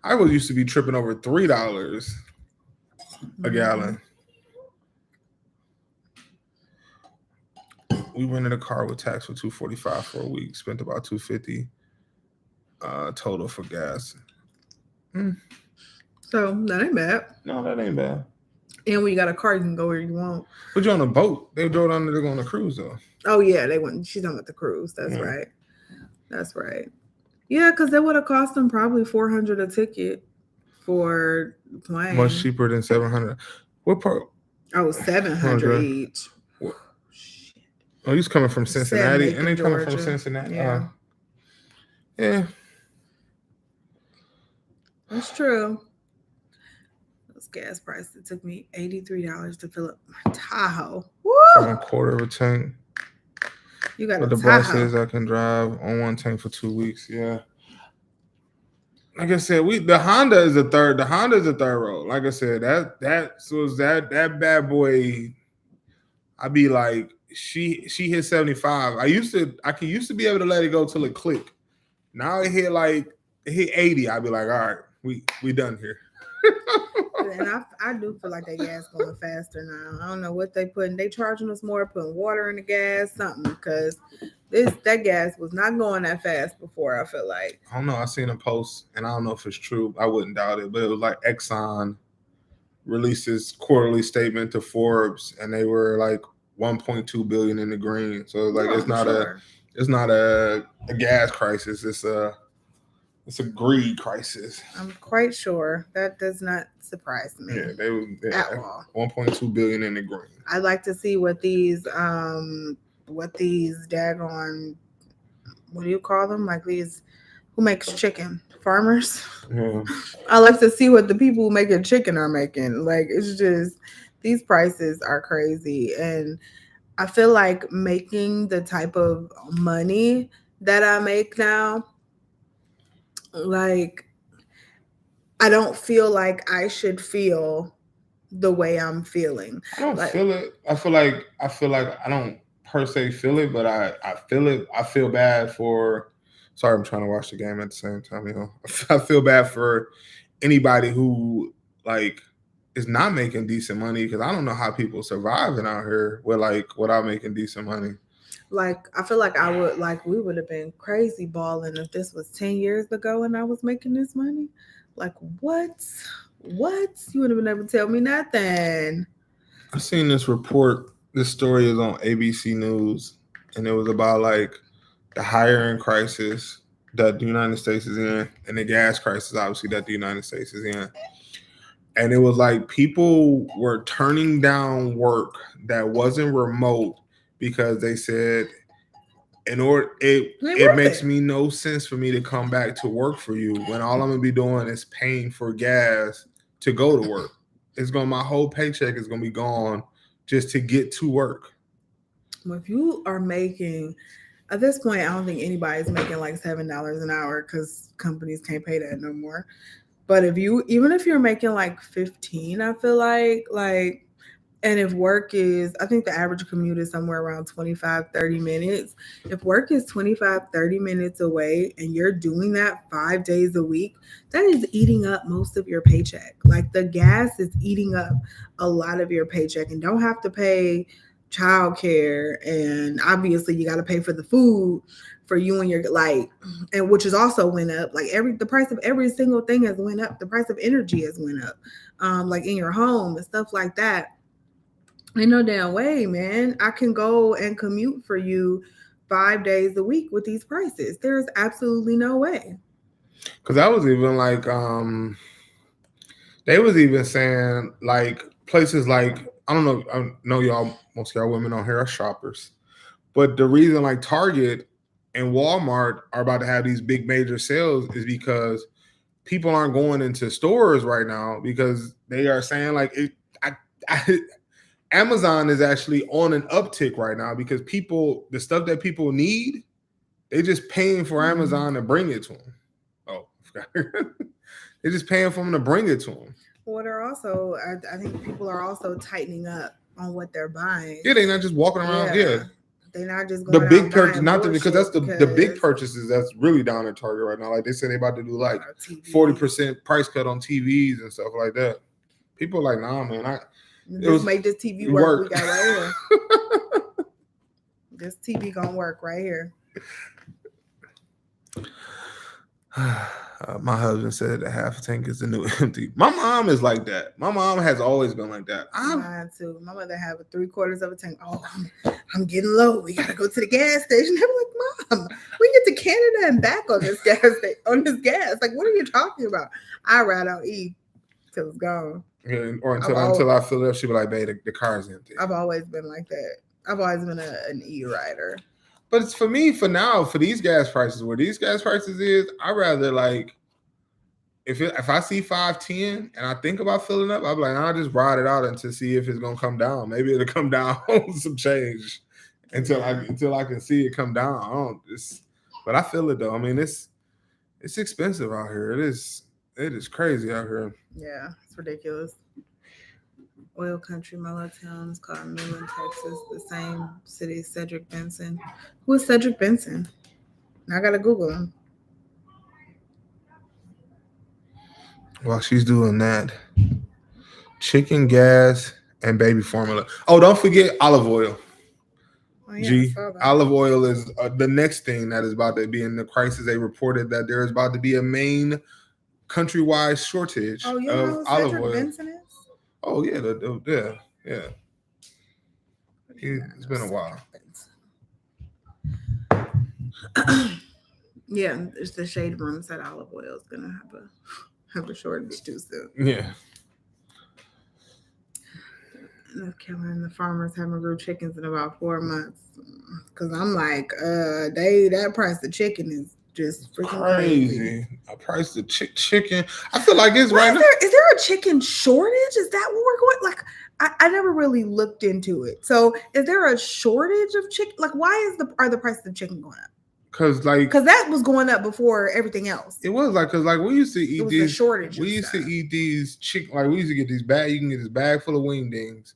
I was used to be tripping over $3 a gallon. We rented a car with tax for $245 for a week. Spent about $250 total for gas.
So that ain't bad.
No, that ain't bad.
And when you got a car, you can go where you want.
But you're on a boat. They drove down there. They're going on a cruise though.
Oh yeah, they went. She's on with the cruise. That's right. That's right. Yeah, because that would have cost them probably $400 a ticket for the plane.
Much cheaper than $700. What part?
Oh, $700 each.
Shit. Oh, he's coming from Cincinnati, and they coming from Cincinnati.
Yeah.
Yeah.
That's true. Those gas prices. It took me $83 to fill up my Tahoe. Woo!
1/4 of a tank.
You got
but the bus says I can drive on one tank for 2 weeks. Yeah. Like I said, the Honda is the third. The Honda is the third road. Like I said, that bad boy. I'd be like, she hit 75. I used to be able to let it go till it click. Now it hit 80. I'd be like, all right, we done here.
And I do feel like that gas going faster now. I don't know what they putting. They charging us more, putting water in the gas, something, because that gas was not going that fast before. I feel like.
I don't know. I seen a post, and I don't know if it's true. I wouldn't doubt it, but it was like Exxon released this quarterly statement to Forbes, and they were like 1.2 billion in the green. So like it's not a gas crisis. It's a greed crisis.
I'm quite sure. That does not surprise me.
Yeah, they were
at all.
1.2 billion in the green.
I'd like to see what these daggone, what do you call them? Like these, who makes chicken? Farmers?
Yeah.
I like to see what the people who making chicken are making. Like, it's just, these prices are crazy. And I feel like making the type of money that I make now, like, I don't feel like I should feel the way I'm feeling.
I don't feel it. I feel like I don't per se feel it, but I feel it. I feel bad for. Sorry, I'm trying to watch the game at the same time. You know, I feel bad for anybody who like is not making decent money, because I don't know how people surviving out here without making decent money.
Like, I feel like we would have been crazy balling if this was 10 years ago and I was making this money. Like, what? You would have been able to tell me nothing.
I seen this report. This story is on ABC News, and it was about like the hiring crisis that the United States is in, and the gas crisis, obviously, that the United States is in. And it was like people were turning down work that wasn't remote because they said, it makes me no sense for me to come back to work for you when all I'm gonna be doing is paying for gas to go to work. My whole paycheck is gonna be gone just to get to work.
Well, if you are making, at this point, I don't think anybody's making like $7 an hour because companies can't pay that no more. But even if you're making like 15, I feel like, and if work is, I think the average commute is somewhere around 25, 30 minutes. If work is 25, 30 minutes away and you're doing that 5 days a week, that is eating up most of your paycheck. Like the gas is eating up a lot of your paycheck, and don't have to pay childcare. And obviously you got to pay for the food for you and your, like, and which is also went up. Like the price of every single thing has went up. The price of energy has went up, like in your home and stuff like that. Ain't no damn way, man. I can go and commute for you 5 days a week with these prices. There's absolutely no way.
Because I was even like, they was even saying like places like, I know y'all, most of y'all women on here are shoppers, but the reason like Target and Walmart are about to have these big major sales is because people aren't going into stores right now because they are saying like Amazon is actually on an uptick right now because the stuff that people need, they just paying for Amazon to bring it to them. Oh, they're just paying for them to bring it to them.
Well, they're also, I think people are also tightening up on what they're buying.
Yeah, they're not just walking around. Yeah.
They're not just going
the big purchase, because that's the big purchases that's really down at Target right now. Like they said, they about to do like 40% price cut on TVs and stuff like that. People are like, nah, man,
make this TV work. We got right here. This TV gonna work right here.
My husband said that half a tank is the new empty. My mom is like that. My mom has always been like that.
Mine too. My mother have a 3/4 of a tank. Oh, I'm getting low. We gotta go to the gas station. I'm like, Mom, we get to Canada and back on this gas. Like, what are you talking about? I ride out E till it's gone.
Yeah, or until I fill it up, she be like, babe, the car's empty.
I've always been like that. I've always been an E rider.
But it's for me, for now, for these gas prices, where these gas prices is, I'd rather like, if I see 5.10 and I think about filling up, I'll be like, I'll just ride it out to see if it's gonna come down. Maybe it'll come down some change until I can see it come down. But I feel it though. I mean, it's expensive out here. It is crazy out here.
Yeah, it's ridiculous. Oil country, mellow town is called Midland, Texas, the same city as Cedric Benson. Who is Cedric Benson? I gotta Google him.
While she's doing that, chicken, gas, and baby formula. Oh, don't forget olive oil.
Oh, yeah,
olive oil is the next thing that is about to be in the crisis. They reported that there is about to be a main countrywide shortage of olive oil. Benson is? Oh yeah, yeah. It's been a while.
Yeah, it's the shade room said olive oil is gonna have a shortage too soon.
Yeah.
North Carolina, the farmers haven't grew chickens in about 4 months. Cause I'm like, that price of chicken is just freaking crazy.
I price the chicken. I feel like it's right now.
Is there a chicken shortage? Is that what we're going? Like, I never really looked into it. So, is there a shortage of chicken? Like, why are the prices of chicken going up?
Because
that was going up before everything else.
It was like because we used to eat these
shortage.
We used to eat these chicken. Like we used to get these bag. You can get this bag full of wingdings,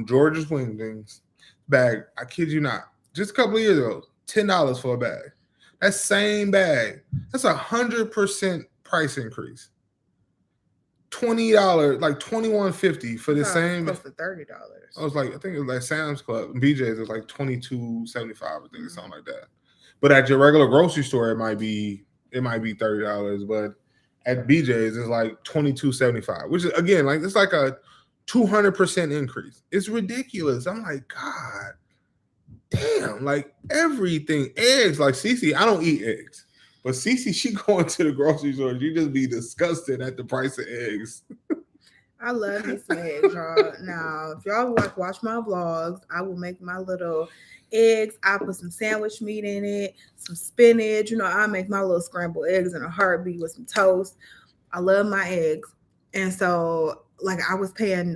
George's wingdings bag. I kid you not. Just a couple of years ago, $10 for a bag. That same bag, that's 100% price increase. $20, like $21.50 for the same.
Close to $30.
I think it was like Sam's Club and BJ's. It was like $22.75. I think something like that. But at your regular grocery store, it might be $30. But at BJ's, it's like $22.75, which is again like it's like a 200% increase. It's ridiculous. I'm like, God damn, like everything. Eggs, like Cece, I don't eat eggs. But Cece, she going to the grocery store. She just be disgusted at the price of eggs.
I love me some eggs, y'all. Now, if y'all like watch my vlogs, I will make my little eggs. I put some sandwich meat in it, some spinach. You know, I make my little scrambled eggs in a heartbeat with some toast. I love my eggs. And so, like, I was paying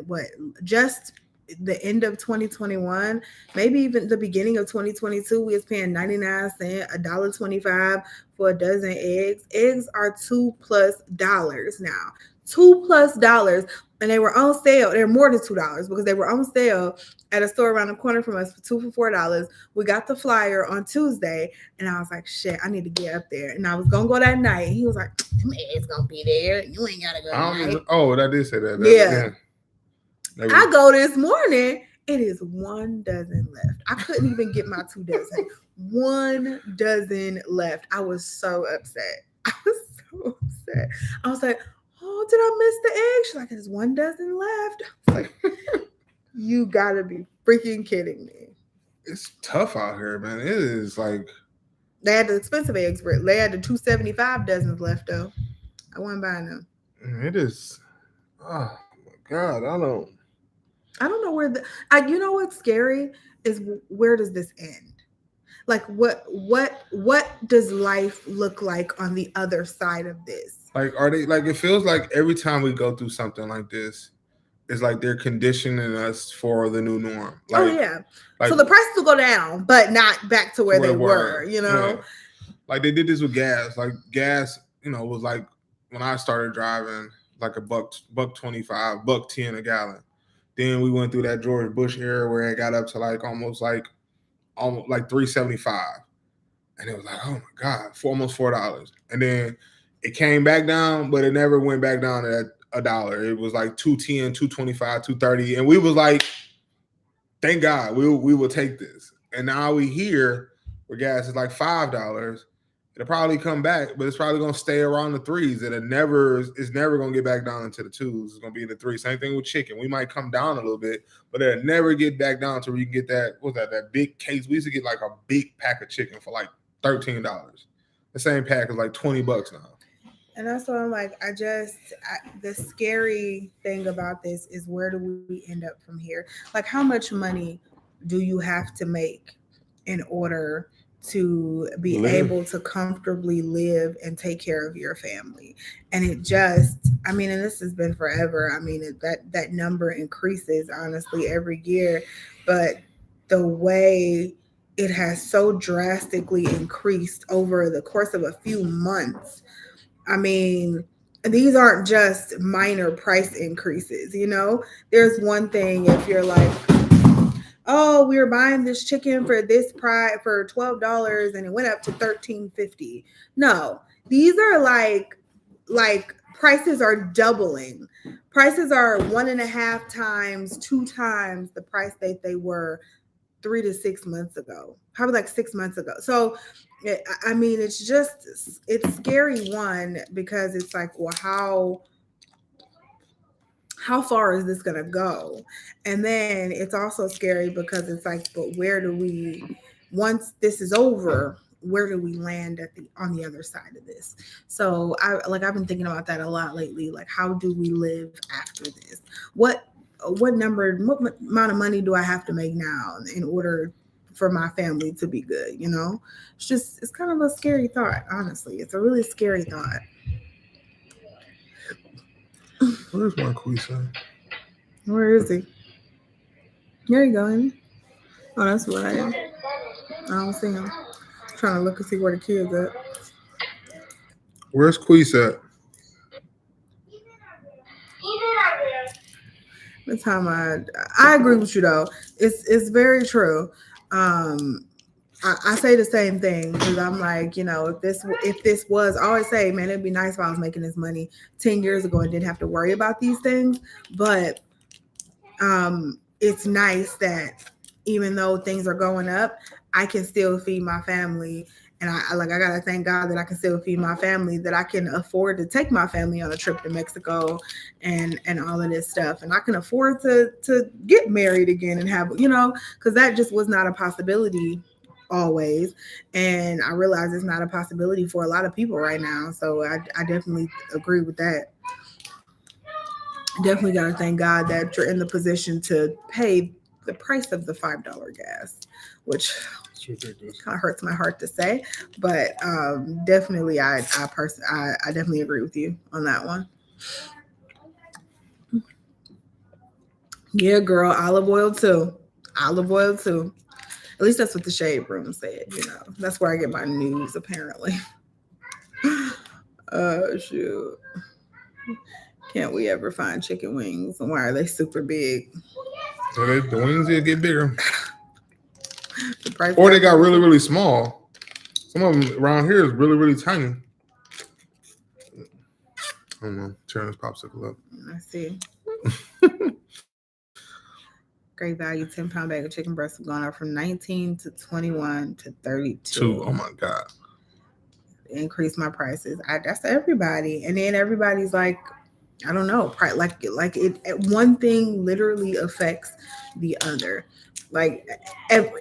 just the end of 2021, maybe even the beginning of 2022, we was paying 99 cents, $1.25 for a dozen eggs. Eggs are $2+ now. $2+ and they were on sale. They're more than $2 because they were on sale at a store around the corner from us for $2 for $4. We got the flyer on Tuesday, and I was like, "Shit, I need to get up there." And I was gonna go that night. And he was like, "It's gonna be there. You ain't gotta go."
That did say that.
Yeah. I go this morning. It is 1 dozen left. I couldn't even get my 2 dozen. 1 dozen left. I was so upset. I was like, "Oh, did I miss the egg?" She's like, "There's 1 dozen left." I was like, "You gotta be freaking kidding me."
It's tough out here, man. It is like
they had the expensive eggs, but they had the $2.75 dozens left though. I wasn't buying them.
It is. Oh my God, I don't
know where you know what's scary is where does this end? Like what does life look like on the other side of this?
Like, are they like, it feels like every time we go through something like this, it's like they're conditioning us for the new norm. Like,
oh yeah. Like, so the prices will go down, but not back to where they were, you know?
Yeah. Like they did this with gas. Like gas, you know, was like when I started driving, like $1.25, $1.10 a gallon. Then we went through that George Bush era where it got up to like almost like $3.75. And it was like, oh my God, for almost $4. And then it came back down, but it never went back down to $1. It was like $2.10, $2.25, $2.30. And we was like, thank God, we will take this. And now we here where gas is like $5. It'll probably come back, but it's probably gonna stay around the 3s. It's never gonna get back down into the 2s. It's gonna be in the 3s. Same thing with chicken. We might come down a little bit, but it'll never get back down to where you can get that big case. We used to get like a big pack of chicken for like $13. The same pack is like $20 now.
And that's why I'm like, the scary thing about this is where do we end up from here? Like, how much money do you have to make in order to be able to comfortably live and take care of your family? And it just, I mean, and this has been forever. I mean, that number increases honestly every year, but the way it has so drastically increased over the course of a few months. I mean, these aren't just minor price increases, you know? There's one thing if you're like, oh, we were buying this chicken for this price for $12 and it went up to $13.50. No, these are like prices are doubling. Prices are 1.5 times, 2 times the price that they were 3 to 6 months ago, probably like 6 months ago. So, I mean, it's scary, one, because it's like, well, how far is this going to go? And then it's also scary because it's like, but once this is over, where do we land on the other side of this? So I've been thinking about that a lot lately. Like, how do we live after this? What amount of money do I have to make now in order for my family to be good? You know, it's kind of a scary thought. Honestly, it's a really scary thought.
Where's Marquisa?
Where is he? There you go, Amy. Oh, that's what I am. I don't see him. I'm trying to look and see where the kids at.
Where's Quisa at?
The time I agree with you though. It's very true. I say the same thing because I'm like, you know, if this was, I always say, man, it'd be nice if I was making this money 10 years ago and didn't have to worry about these things. But it's nice that even though things are going up, I can still feed my family. And I gotta thank God that I can still feed my family, that I can afford to take my family on a trip to Mexico and all of this stuff. And I can afford to get married again and have, you know, because that just was not a possibility always. And I realize it's not a possibility for a lot of people right now. So I definitely agree with that. Definitely got to thank God that you're in the position to pay the price of the $5 gas, which kind of hurts my heart to say, but definitely I definitely agree with you on that one. Yeah, girl, olive oil too. Olive oil too. At least that's what the Shade Room said. That's where I get my news apparently. Shoot. Can't we ever find chicken wings? And why are they super big?
So the wings did get bigger.
The
or they got really, really small. Some of them around here is really, really tiny. I don't know. Turn this popsicle up.
I see. Great value, 10-pound bag of chicken breasts have gone up from 19 to 21 to 32.
Oh my God.
Increase my prices. That's everybody. And then everybody's like, I don't know, like one thing literally affects the other. Like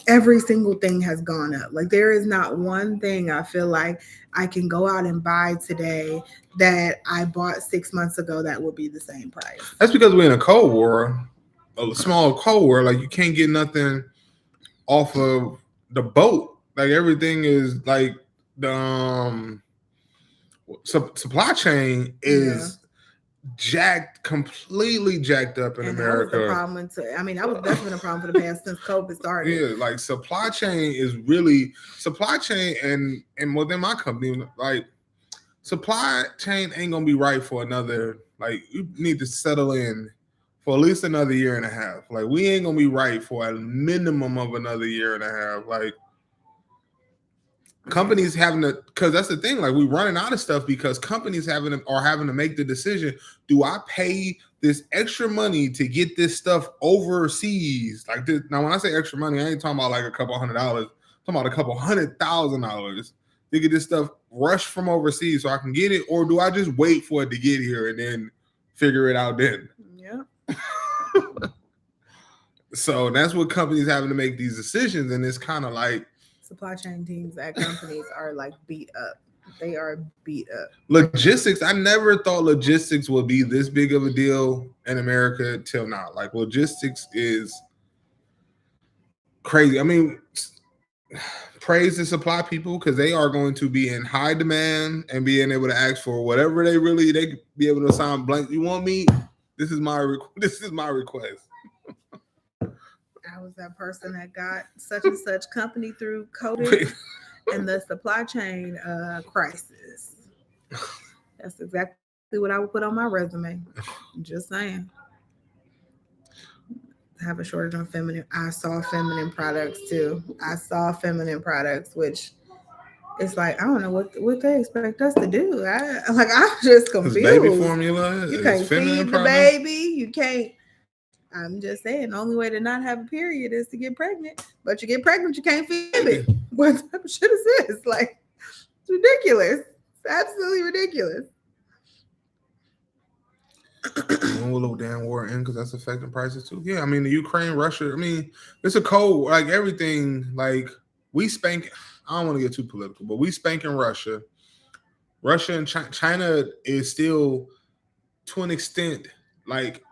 every single thing has gone up. Like there is not one thing I feel like I can go out and buy today that I bought 6 months ago that would be the same price.
That's because we're in a Cold War, a small Cold War. Like you can't get nothing off of the boat. Like everything is like the supply chain is completely jacked up in America.
That was the problem that was definitely a problem for the past since COVID started.
Yeah, like supply chain and within my company, like supply chain ain't gonna be right for another. Like you need to settle in for at least another year and a half. Like we ain't gonna be right for a minimum of another year and a half. Like companies having to, because that's the thing, like we're running out of stuff because companies having to make the decision, do I pay this extra money to get this stuff overseas? Like this, now when I say extra money, I ain't talking about like a couple $100, I'm talking about a couple $100,000 to get this stuff rushed from overseas so I can get it, or do I just wait for it to get here and then figure it out then?
Yeah.
So that's what companies having to make these decisions, and it's kind of like
supply chain teams at companies are like beat up. They are beat up.
Logistics, I never thought logistics would be this big of a deal in America till now. Like logistics is crazy. I mean, praise the supply people because they are going to be in high demand and being able to ask for whatever they could be able to sign blank. You want me? This is my request.
I was that person that got such and such company through COVID and the supply chain crisis. That's exactly what I would put on my resume. Just saying. Have a shortage on feminine. I saw feminine products too. Which it's like I don't know what they expect us to do. I'm just confused.
Baby formula.
You can't feed the baby. You can't. I'm just saying, the only way to not have a period is to get pregnant. But you get pregnant, you can't feed it. What type of shit is this? Like, it's ridiculous. It's absolutely ridiculous.
When will the damn war end? Because that's affecting prices too. Yeah, I mean, the Ukraine, Russia. I mean, it's a cold, like everything. Like we spank. I don't want to get too political, but we spanking Russia. Russia and China is still, to an extent, like.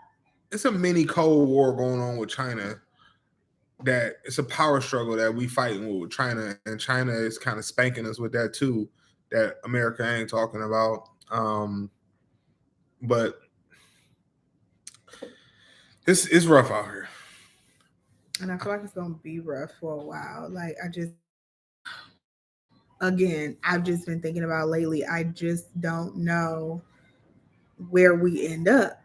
It's a mini Cold War going on with China. That it's a power struggle that we fighting with China, and China is kind of spanking us with that too. That America ain't talking about. But it's rough out here,
and I feel like it's gonna be rough for a while. Like I've just been thinking about lately. I just don't know where we end up.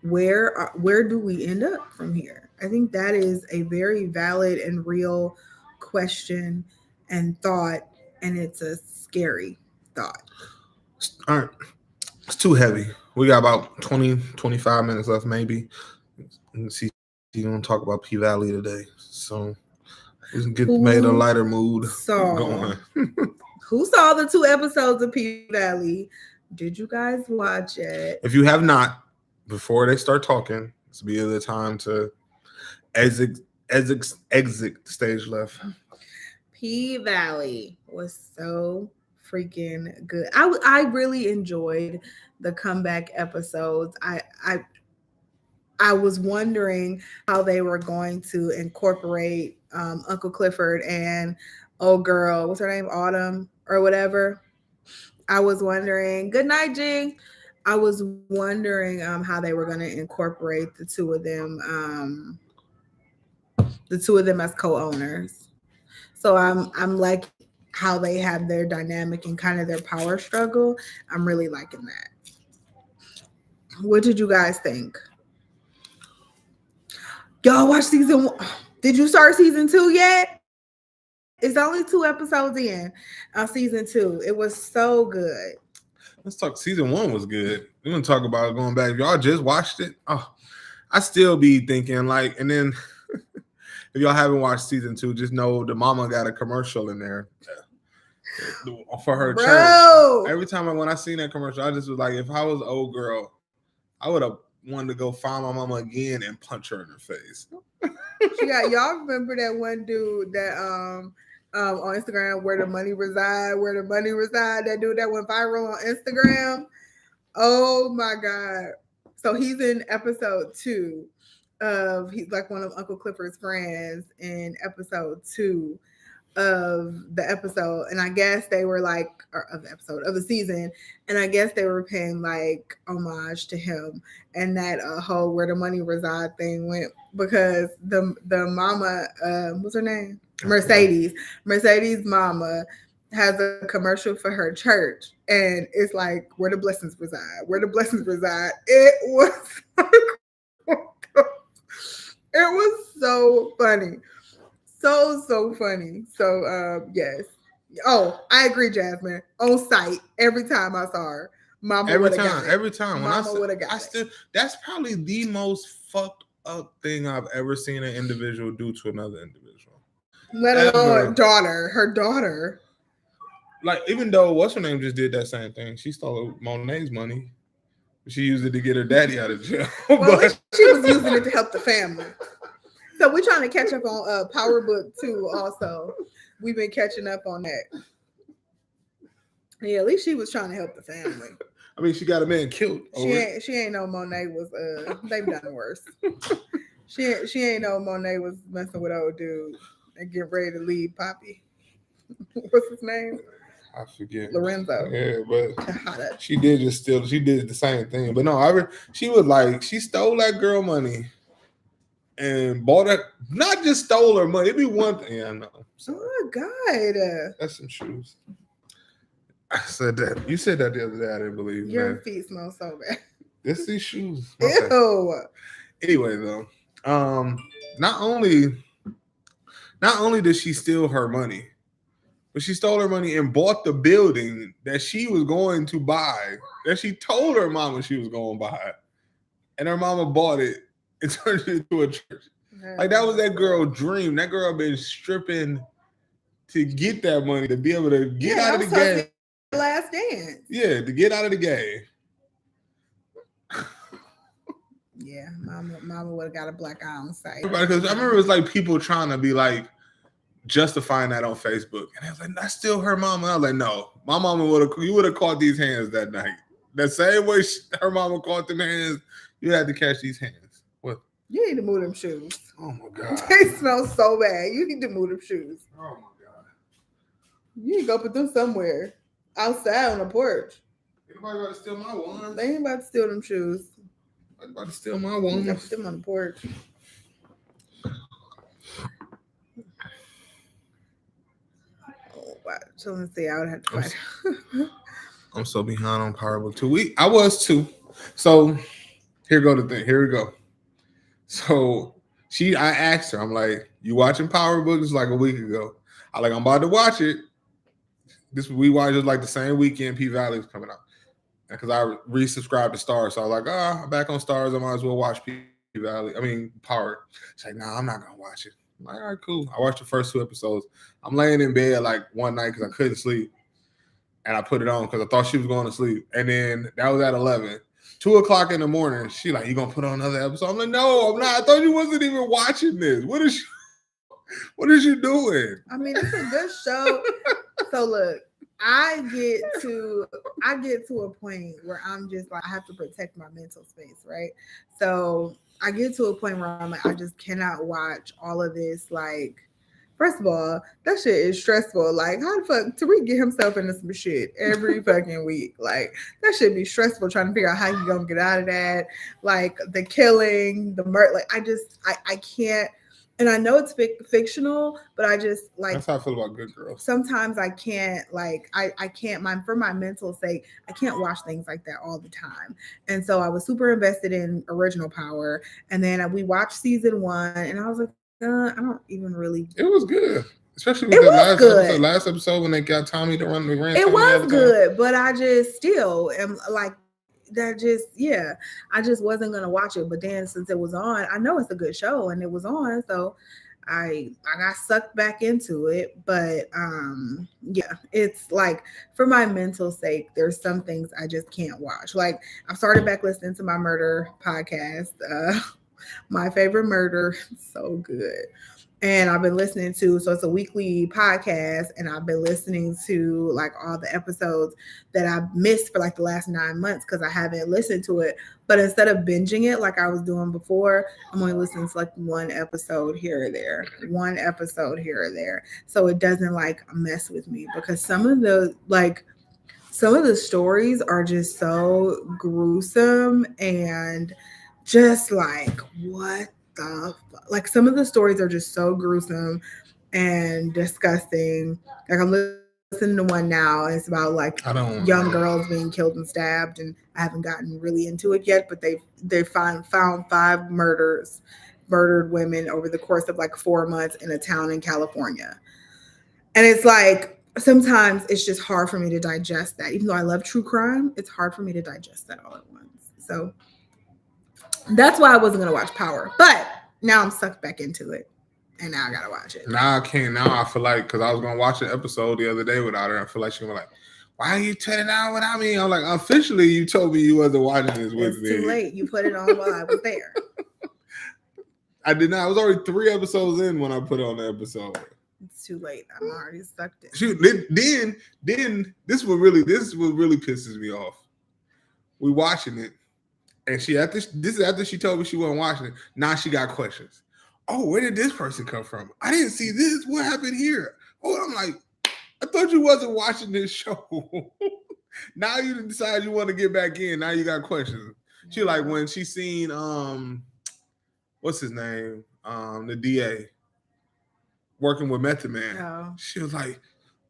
Where do we end up from here? I think that is a very valid and real question and thought, and it's a scary thought.
All right. It's too heavy. We got about 20, 25 minutes left, maybe. Let's see. You're going to talk about P-Valley today. So we can made a lighter mood going.
Who saw the 2 episodes of P-Valley? Did you guys watch it?
If you have not, before they start talking, it's be the time to exit the stage left.
P-Valley was so freaking good. I really enjoyed the comeback episodes. I was wondering how they were going to incorporate Uncle Clifford and old girl, what's her name, Autumn or whatever. I was wondering. Good night, Jing. I was wondering how they were going to incorporate the two of them as co-owners. So I'm like how they have their dynamic and kind of their power struggle. I'm really liking that. What did you guys think? Y'all watch season 1? Did you start season 2 yet? It's only 2 episodes in season 2. It was so good.
Let's talk. Season 1 was good. We're gonna talk about going back. If y'all just watched it, I still be thinking like, and then if y'all haven't watched season 2, just know the mama got a commercial in there for her church. Every time when I seen that commercial, I just was like, if I was an old girl, I would have wanted to go find my mama again and punch her in her face.
Y'all remember that one dude that on Instagram, where the money reside, that dude that went viral on Instagram. Oh my God. So he's in episode 2 he's like one of Uncle Clifford's friends in episode 2 of the episode, and I guess they were like of the season, and I guess they were paying like homage to him, and that whole where the money reside thing went because the mama, what's her name, Mercedes mama has a commercial for her church, and it's like where the blessings reside. It was it was so funny. So funny. So yes. Oh, I agree, Jasmine. On site every time I saw her. Mama
every
Mama
time. When I still, that's probably the most fucked up thing I've ever seen an individual do to another individual.
Let alone her daughter.
Like, even though what's her name just did that same thing. She stole Monet's money. She used it to get her daddy out of jail.
Well, she was using it to help the family. So we're trying to catch up on Power Book 2 also. We've been catching up on that. Yeah, at least she was trying to help the family.
I mean, she got a man killed.
She ain't know Monet was they've done worse. She ain't know Monet was messing with old dude and getting ready to leave Poppy. What's his name?
I forget.
Lorenzo.
Yeah, but she did the same thing. But no, she stole that girl money. And bought it, not just stole her money. It'd be one thing. Yeah, I know.
Oh God.
That's some shoes. I said that. You said that the other day. I didn't believe you.
Your feet smell so bad.
This these shoes.
Ew.
Anyway, though, not only did she steal her money, but she stole her money and bought the building that she was going to buy, that she told her mama she was going to buy. And her mama bought it and turned it into a church. Like, that was that girl's dream. That girl been stripping to get that money, to be able to get out of the game.
Last Dance.
Yeah, to get out of the game.
Yeah, mama would have got a black eye on site.
Because I remember it was like people trying to be like justifying that on Facebook. And I was like, that's still her mama. I was like, no, my mama you would have caught these hands that night. The same way her mama caught them hands, you had to catch these hands. What?
You need to move them shoes.
Oh my God.
They smell so bad. You need to move them shoes.
Oh my God.
You need to go put them somewhere. Outside on the porch.
Anybody about to steal my ones?
They ain't about to steal them shoes.
Anybody about to steal my ones?
You put them on the porch. Oh, wow. So let's see. I would have to fight.
I'm so behind on Power Book 2. I was too. So here we go. So I asked her, I'm like, you watching Power Books like a week ago? I'm about to watch it. We watched it like the same weekend P-Valley was coming out. Because I resubscribed to Stars. So I was like, I'm back on Stars. I might as well watch P-Valley. Power. She's like, nah, I'm not going to watch it. I'm like, all right, cool. I watched the first 2 episodes. I'm laying in bed like one night because I couldn't sleep. And I put it on because I thought she was going to sleep. And then that was at 11. 2 o'clock in the morning, she like, you going to put on another episode? I'm like, no, I'm not. I thought you wasn't even watching this. What is she? What is you doing?
I mean, it's a good show. So look, I get to a point where I'm just like, I have to protect my mental space, right? So I get to a point where I'm like, I just cannot watch all of this. Like, first of all, that shit is stressful. Like, how the fuck Tariq get himself into some shit every fucking week? Like, that should be stressful trying to figure out how you gonna get out of that. Like the killing, the murder. Like, I can't. And I know it's fictional, but I just like.
That's how I feel about Good Girls.
Sometimes I can't, like, I can't, for my mental sake, I can't watch things like that all the time. And so I was super invested in Original Power. And then we watched season 1, and I was like, I don't even really.
It was good. Especially with the last episode when they got Tommy to run the ran.
It was good, but I just still am like, that just, yeah, I just wasn't gonna watch it. But then since it was on, I know it's a good show and it was on, so I got sucked back into it. But yeah, it's like, for my mental sake, there's some things I just can't watch. Like, I've started back listening to my murder podcast, My Favorite Murder. So good. And I've been listening to, so it's a weekly podcast, and I've been listening to like all the episodes that I've missed for like the last 9 months because I haven't listened to it. But instead of binging it like I was doing before, I'm only listening to like one episode here or there. So it doesn't like mess with me, because some of the stories are just so gruesome and just like, what the fuck? Like, some of the stories are just so gruesome and disgusting. Like, I'm listening to one now, and it's about like young girls being killed and stabbed, and I haven't gotten really into it yet, but they found 5 murdered women over the course of like 4 months in a town in California. And it's like, sometimes it's just hard for me to digest that. Even though I love true crime, it's hard for me to digest that all at once. So that's why I wasn't going to watch Power. But now I'm sucked back into it, and now I got to watch it.
Now I can't. Now I feel like, because I was going to watch an episode the other day without her, I feel like she was like, why are you turning out without me? I'm like, officially, you told me you wasn't watching this with me.
It's too late. You put it on while I was there.
I did not. I was already 3 episodes in when I put on the episode.
It's too late. I'm already sucked in.
Shoot, then this what really pisses me off. We watching it. And this is after she told me she wasn't watching it. Now she got questions. Oh, where did this person come from? I didn't see this. What happened here? Oh, I'm like, I thought you wasn't watching this show. Now you decide you want to get back in. Now you got questions. She like, when she seen what's his name? The DA working with Method Man.
Oh.
She was like,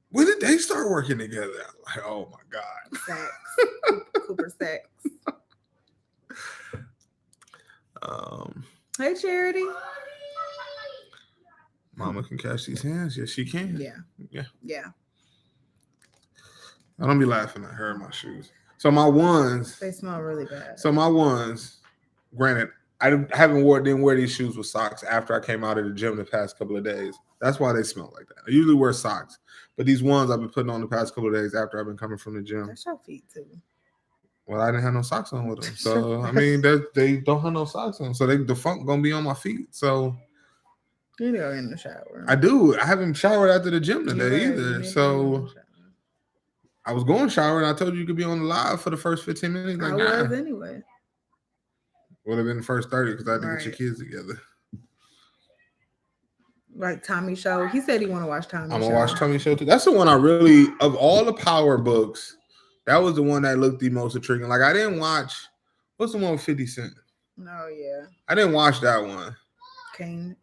when did they start working together? I'm like, oh my God.
Sex. Cooper Sex. Hey, Charity.
Mama can catch these hands. Yes, she can.
Yeah.
I don't be laughing at her in my shoes. So my ones,
they smell really bad.
So my ones, granted, I didn't wear these shoes with socks after I came out of the gym the past couple of days. That's why they smell like that. I usually wear socks, but these ones I've been putting on the past couple of days after I've been coming from the gym.
That's your feet too.
Well, I didn't have no socks on with them. So, I mean, they don't have no socks on. So, the funk going to be on my feet. So,
you need to go in the shower.
I do. I haven't showered after the gym today either. So, I was going to shower, and I told you could be on the live for the first 15 minutes. Like,
I was anyway.
Would have been the first 30 because I had to get your kids together.
Like Tommy Show. He said he want to watch Tommy Show.
I'm going to watch Tommy Show too. That's the one I really, of all the Power books, that was the one that looked the most intriguing. Like, I didn't watch, what's the one with 50 Cent?
Oh, yeah.
I didn't watch that one.
Cain.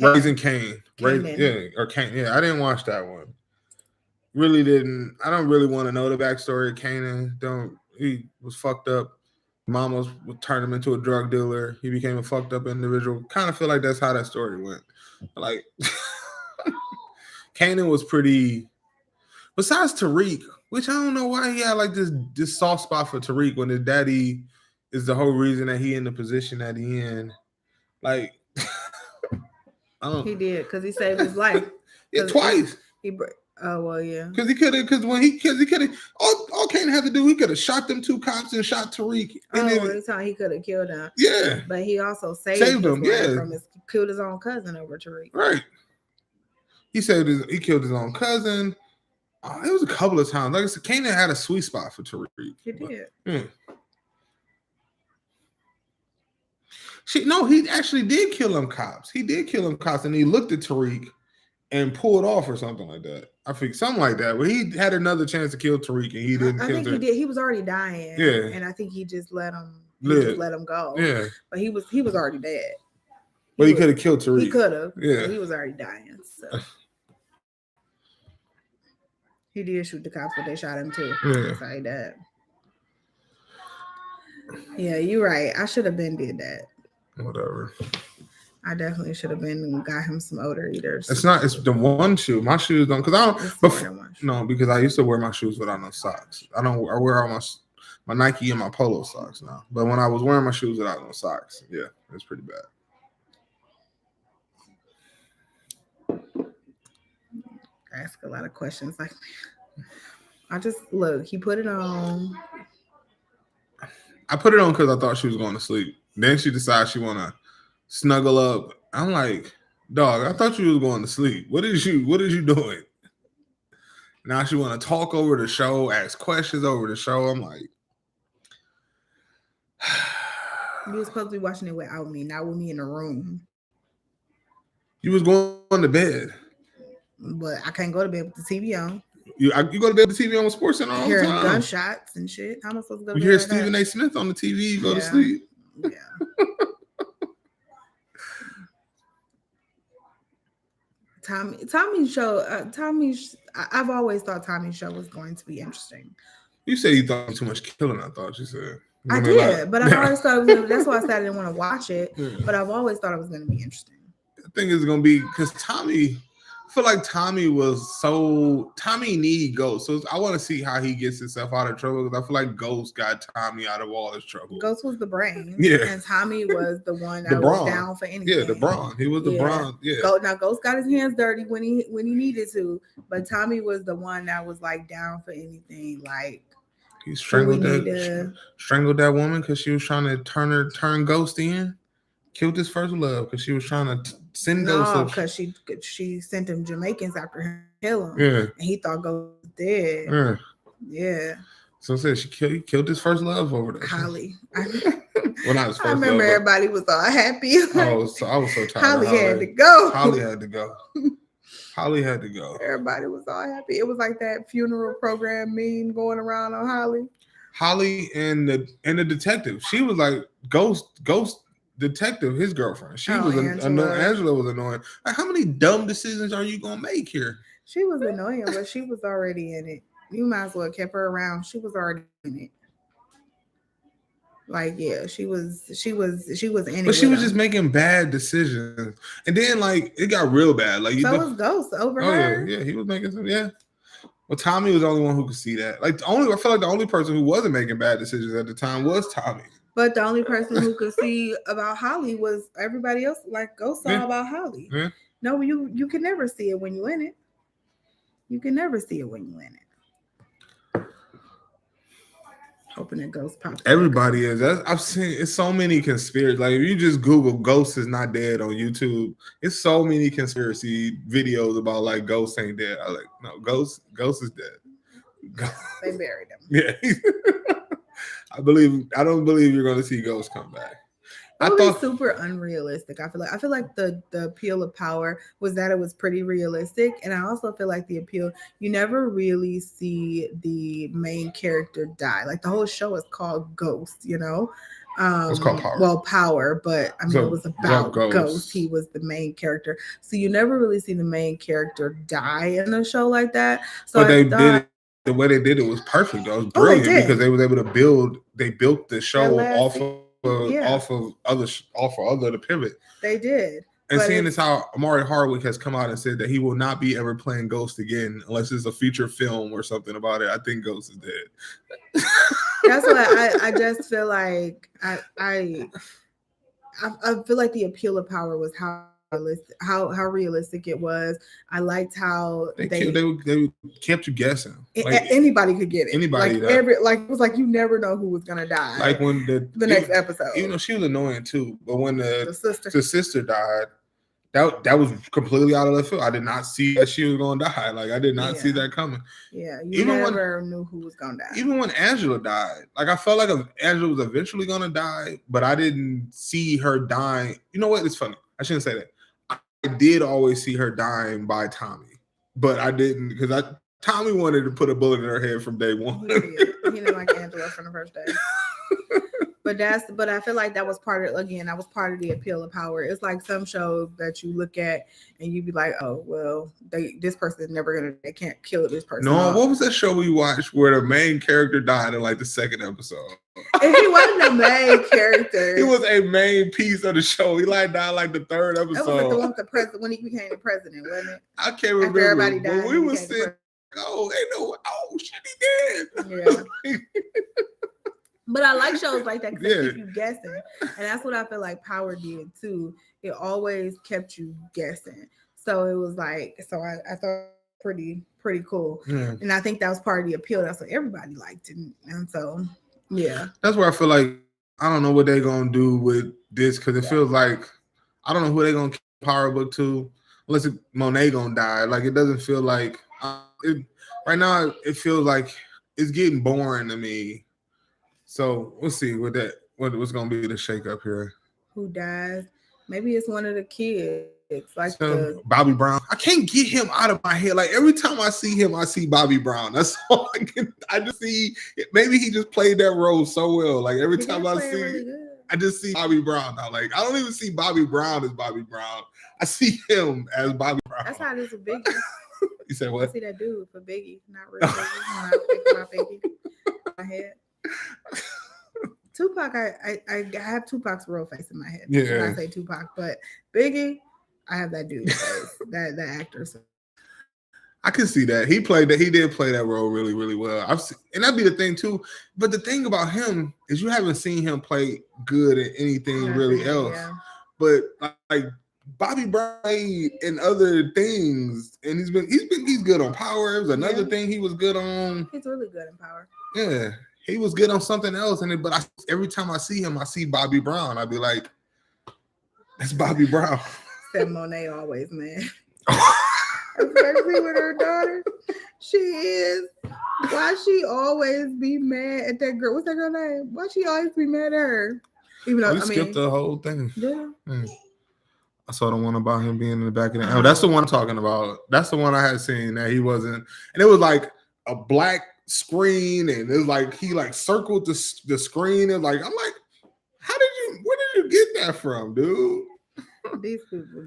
Raising Cain. Or Cain. Yeah, I didn't watch that one. Really didn't. I don't really want to know the backstory of Kanan. He was fucked up. Mama turned him into a drug dealer. He became a fucked up individual. Kind of feel like that's how that story went. Like, Kanan was pretty, besides Tariq, which I don't know why he had like this soft spot for Tariq when his daddy is the whole reason that he in the position that he in. Like, I don't.
He did because he saved his life.
Yeah, twice.
Oh well, yeah.
Because he could have. All Kanan had to do, he could have shot them 2 cops and shot Tariq.
Every time he could have killed him.
Yeah,
but he also saved him.
Yeah,
killed his own cousin over Tariq.
Right. He said he killed his own cousin. It was a couple of times. Like I said, Kanan had a sweet spot for Tariq.
He did.
He actually did kill them cops. He did kill them cops, and he looked at Tariq and pulled off or something like that. I think something like that. But he had another chance to kill Tariq, and he didn't.
I think he did. He was already dying.
Yeah,
and I think he just let him. Let him go.
Yeah,
but he was already dead.
But he could have killed Tariq.
He could have.
Yeah,
he was already dying. So. He did shoot the cops, but they shot him too.
Yeah.
Like that. Yeah, you're right. I should have been did that.
Whatever.
I definitely should have been and got him some odor eaters.
It's the one shoe. My shoes don't, because I don't. Because I used to wear my shoes without no socks. I wear all my Nike and my polo socks now. But when I was wearing my shoes without no socks, yeah, it's pretty bad.
Ask a lot of questions. Like, I just look. He put it on.
I put it on because I thought she was going to sleep. Then she decides she want to snuggle up. I'm like, dog, I thought you was going to sleep. What is you doing? Now she want to talk over the show, ask questions over the show. I'm like,
you were supposed to be watching it without me, not with me in the room.
You was going to bed.
But I can't go to bed with the TV on.
You go to bed with the TV on with Sports Center all the time.
Gunshots and shit. How am I supposed to go to bed?
You hear Stephen A. Smith on the TV, you go to sleep.
Yeah. Tommy's show. I've always thought Tommy's show was going to be interesting.
You said you thought too much killing. I thought you said.
I did, but I always thought that's why I said I didn't want to watch it. Yeah. But I've always thought it was going to be interesting.
I think it's going to be because Tommy. I feel like Tommy need Ghost. So I want to see how he gets himself out of trouble because I feel like Ghost got Tommy out of all his trouble.
Ghost was the brain.
Yeah.
And Tommy was the one that was down for anything.
Yeah, the brawn. He was the brawn. Yeah.
Now Ghost got his hands dirty when he needed to, but Tommy was the one that was like down for anything. Like
he strangled that woman because she was trying to turn Ghost in. Killed his first love because she was trying to send Ghost.
No, because she sent him Jamaicans after him to kill him.
Yeah.
And he thought Ghost was dead.
Yeah.
Yeah.
So I said he killed his first love over there.
Holly.
Well, not his first
I remember
love,
everybody was all happy.
I was so tired.
Holly had to go.
Holly had to go. Holly had to go.
Everybody was all happy. It was like that funeral program meme going around on Holly.
Holly and the detective. She was like Ghost detective, his girlfriend. She was Angela was annoying. Like, how many dumb decisions are you gonna make here?
She was annoying, but she was already in it. You might as well have kept her around. She was already in it. Like, yeah, she was in it.
But she was just making bad decisions. And then like it got real bad. Like
so was Ghost over her.
Yeah, he was making some Well, Tommy was the only one who could see that. I feel like the only person who wasn't making bad decisions at the time was Tommy.
But the only person who could see about Holly was everybody else. Like Ghost saw about Holly. Yeah. No, you can never see it when you're in it. You can never see it when you're in it. Hoping that Ghost pops.
Everybody is. I've seen it's so many conspiracies. Like if you just Google "Ghost is not dead" on YouTube, it's so many conspiracy videos about like Ghost ain't dead. I like no Ghost is dead.
They buried him.
Yeah. I don't believe you're going to see Ghost come back.
It was super unrealistic. I feel like the appeal of Power was that it was pretty realistic, and I also feel like the appeal, you never really see the main character die. Like the whole show is called Ghost, you know.
It's called Power.
Well, Power, but I mean it was about Ghost. He was the main character, so you never really see the main character die in a show like that. So
but they did it. The way they did it was perfect. It was brilliant because they was able to build. They built the show off of other the pivot.
They did.
And seeing as how Amari Hardwick has come out and said that he will not be ever playing Ghost again unless it's a feature film or something about it, I think Ghost is dead.
That's why I just feel like I feel like the appeal of Power was how realistic it was. I liked how they
kept you guessing.
Like, anybody could get it.
Anybody,
it was like you never know who was gonna die.
Like when the
next episode,
even though she was annoying too, but when the sister died, That was completely out of left field. I did not see that she was gonna die. Like I did not see
Yeah.
that coming.
Yeah, you
Even when-
never knew who was gonna die.
Even when Angela died, like I felt like Angela was eventually gonna die, but I didn't see her dying. You know what? It's funny. I shouldn't say that. I did always see her dying by Tommy, but I didn't because Tommy wanted to put a bullet in her head from day one.
He didn't like Angela from the first day. But I feel like that was part of the appeal of Power. It's like some shows that you look at and you be like, oh well, this person is never they can't kill this person.
No, what was that show we watched where the main character died in like the second episode?
If he wasn't a main character,
he was a main piece of the show. He like died like the third episode.
That was like the one with the president when he became the president, wasn't it?
I can't remember.
After everybody died,
but we was sitting. Oh, they know. Oh, shit, he dead.
Yeah. But I like shows like that because they keep you guessing. And that's what I feel like Power did too. It always kept you guessing. So it was like, I thought pretty cool.
Yeah.
And I think that was part of the appeal. That's what everybody liked. And so, yeah.
That's where I feel like, I don't know what they're going to do with this because it feels like, I don't know who they're going to keep Power Book to unless Monet going to die. Like, it doesn't feel like, right now, it feels like it's getting boring to me. So we'll see what's going to be the shakeup here.
Who dies? Maybe it's one of the kids. Like
Bobby Brown. I can't get him out of my head. Like every time I see him, I see Bobby Brown. That's all I can. I just see. Maybe he just played that role so well. Like every time I see, really I just see Bobby Brown now. Like I don't even see Bobby Brown as Bobby Brown. I see him as Bobby Brown.
That's how it is with Biggie.
You said what?
I see that dude for Biggie, not real Biggie. When I think about Biggie, in my head. Tupac, I have Tupac's real face in my head.
Yeah,
when I say Tupac, but Biggie, I have that dude's face, that actor. So.
I can see that he played that. He did play that role really, really well. And that'd be the thing too. But the thing about him is you haven't seen him play good at anything really else. Yeah. But like Bobby Brown and other things, and he's good on Power. It was another thing he was good on.
He's really good in Power.
Yeah. He was good on something else, but every time I see him, I see Bobby Brown. I'd be like, "That's Bobby Brown."
Said Monet always, man. Especially with her daughter, she is. Why she always be mad at that girl? What's that girl name? Why she always be mad at her? Even though
skipped the whole thing.
Yeah.
I saw the one about him being in the back of the. Oh, that's the one I'm talking about. That's the one I had seen that he wasn't, and it was like a black screen, and it's like he like circled the screen, and like I'm like, where did you get that from, dude?
These people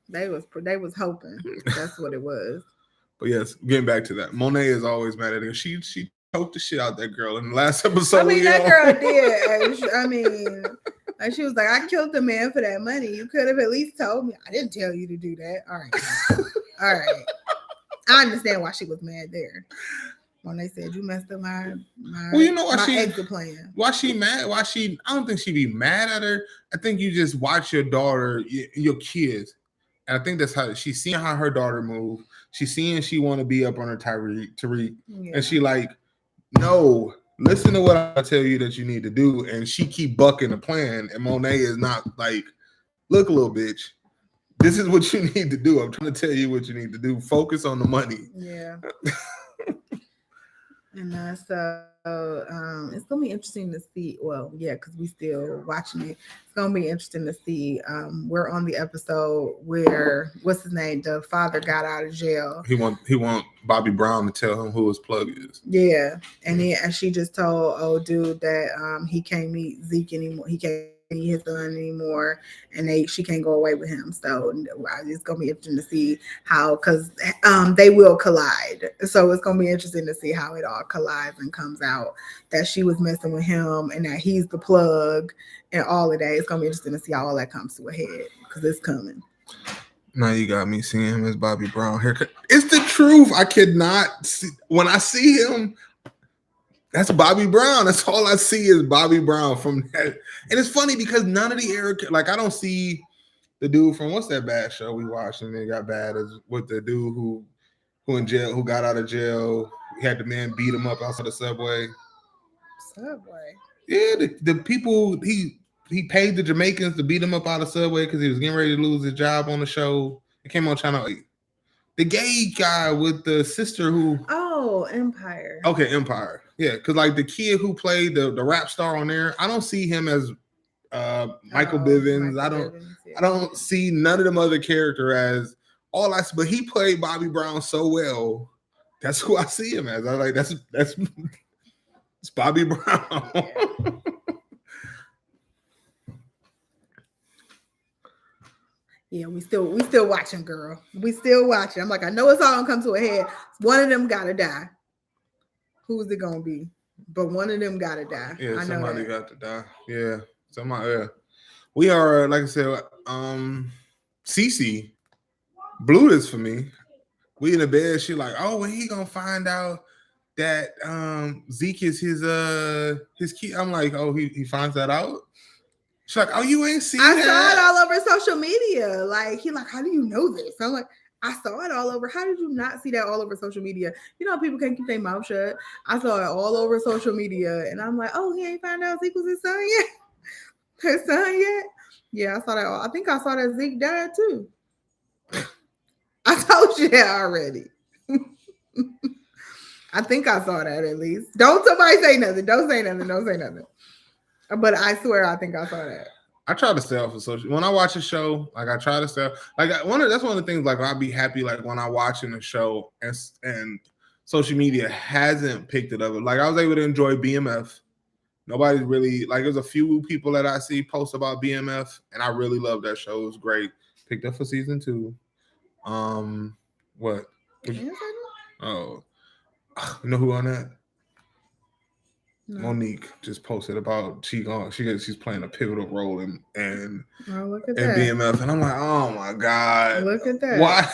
they was hoping that's what it was.
But yes, getting back to that, Monet is always mad at her. She choked the shit out that girl in the last episode.
I mean, that girl did. I mean, like she was like, I killed the man for that money. You could have at least told me. I didn't tell you to do that. All right. I understand why she was mad there. When they said you messed up my exit plan.
Why she mad? I don't think she'd be mad at her. I think you just watch your daughter, your kids. And I think that's how she's seeing how her daughter move. She's seeing she want to be up on her Tariq. Yeah. And she like, no, listen to what I tell you that you need to do. And she keep bucking the plan. And Monet is not like, look, little bitch, this is what you need to do. I'm trying to tell you what you need to do. Focus on the money.
Yeah. And so it's gonna be interesting to see. Well, yeah, because we still watching it. It's gonna be interesting to see. We're on the episode where what's his name? The father got out of jail.
He want Bobby Brown to tell him who his plug is.
Yeah, and she just told old dude that he can't meet Zeke anymore. He can't meet his son anymore, and she can't go away with him. So it's gonna be interesting to see how, because they will collide. So it's gonna be interesting to see how it all collides and comes out that she was messing with him and that he's the plug and all of that. It's gonna be interesting to see how all that comes to a head because it's coming.
Now you got me seeing him as Bobby Brown haircut. It's the truth. I cannot see when I see him. That's Bobby Brown. That's all I see is Bobby Brown from that. And it's funny because none of the Eric, like I don't see the dude from what's that bad show we watched and it got bad as with the dude who in jail, who got out of jail. He had the man beat him up outside the subway.
Subway.
Yeah, the people paid the Jamaicans to beat him up out of Subway because he was getting ready to lose his job on the show. It came on Channel 8. The gay guy with the sister who.
Oh, Empire.
Okay, Empire. Yeah, because like the kid who played the rap star on there, I don't see him as Michael Bivins. I don't see none of them other character as all I. But he played Bobby Brown so well. That's who I see him as. I like that's it's Bobby Brown.
Yeah, we still watching, girl. We still watching. I'm like, I know it's all gonna come to a head. One of them gotta die. Who's it gonna be? But one of them gotta die.
Yeah,
I know
somebody
that.
got to die. Yeah, somebody. Yeah. We are, like I said, Cece blew this for me. We in the bed. She like, oh, when he gonna find out that Zeke is his kid? I'm like, oh, he finds that out. She's like, oh, you ain't seen
I
that?
saw it all over social media. Like, he like, how do you know this? I'm like, I saw it all over. How did you not see that all over social media? You know, people can't keep their mouth shut. I saw it all over social media, and I'm like, oh, he ain't found out Zeke was his son yet. His son yet? Yeah, I saw that. I think I saw that Zeke died too. I told you that already. I think I saw that at least. Don't somebody say nothing. Don't say nothing. Don't say nothing. But I swear, I think I saw that.
I try to stay off of social. When I watch a show, like I try to stay. Like that's one of the things. Like I'd be happy, like when I watching a show and social media hasn't picked it up. Like I was able to enjoy BMF. Nobody's really like. There's a few people that I see post about BMF, and I really love that show. It was great. Picked up for season 2. What? Oh, you know who on that? No. Monique just posted about she's playing a pivotal role in BMF, and I'm like, oh my god,
look at that!
Why?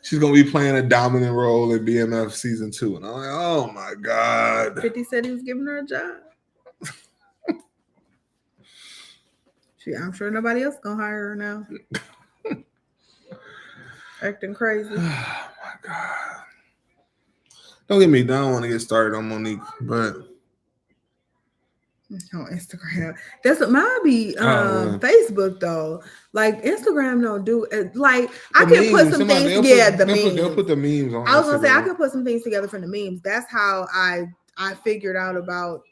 She's gonna be playing a dominant role in BMF season 2, and I'm like, oh my god.
50 said he was giving her a job. I'm sure nobody else gonna hire her now. Acting crazy.
Oh my god. Don't get me down. I don't want to get started on Monique, but
on Instagram, that's what might be Facebook though. Like Instagram don't do it. Like I can put some things.
They'll put the memes on.
I was gonna say I could put some things together from the memes. That's how I figured out about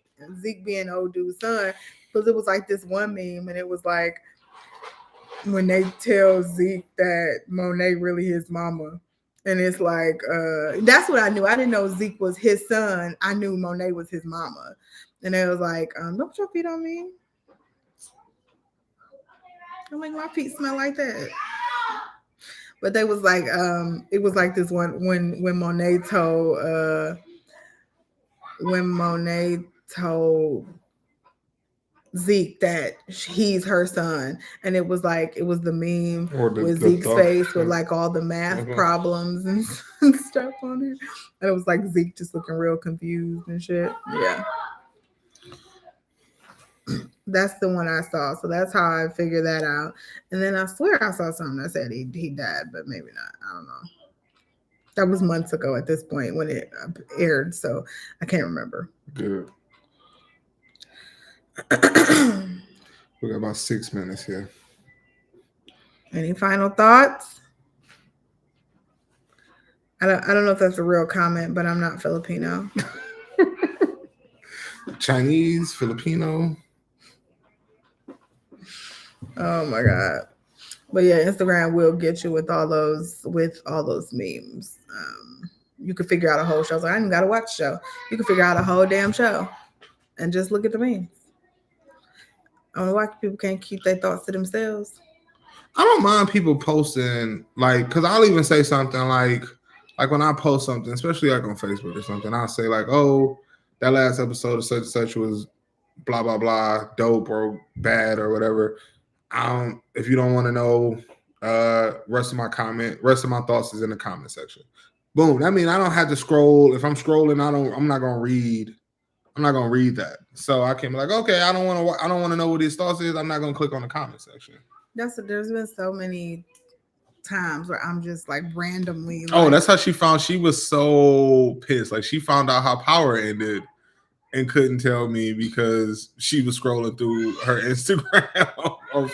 Zeke being old dude's son, because it was like this one meme, and it was like when they tell Zeke that Monet really his mama. And it's like, that's what I knew. I didn't know Zeke was his son. I knew Monet was his mama. And it was like, don't put your feet on me. Don't make my feet smell like that. But they was like, it was like this one when Monet told Zeke that he's her son, and it was the meme with Zeke's face with like all the math problems and stuff on it, and it was like Zeke just looking real confused and shit. Yeah, that's the one I saw, so that's how I figured that out. And then I swear I saw something that said he died, but maybe not. I don't know. That was months ago at this point when it aired, so I can't remember.
Good. We got about 6 minutes here.
Any final thoughts? I don't know if that's a real comment, but I'm not Filipino.
Chinese, Filipino.
Oh my god. But yeah, Instagram will get you with all those memes. You can figure out a whole show. So I ain't gotta watch the show. You can figure out a whole damn show and just look at the memes. I don't know why people can't keep their thoughts to themselves.
I don't mind people posting, like, because I'll even say something like when I post something, especially like on Facebook or something, I'll say like, oh, that last episode of such and such was blah, blah, blah, dope or bad or whatever. If you don't want to know, rest of my thoughts is in the comment section. Boom. I mean, I don't have to scroll. If I'm scrolling, I'm not going to read that. So I can be like, okay, I don't want to know what his thoughts is. I'm not going to click on the comment section.
There's been so many times where I'm just like randomly.
That's how she was so pissed. Like she found out how Power ended, and couldn't tell me because she was scrolling through her Instagram on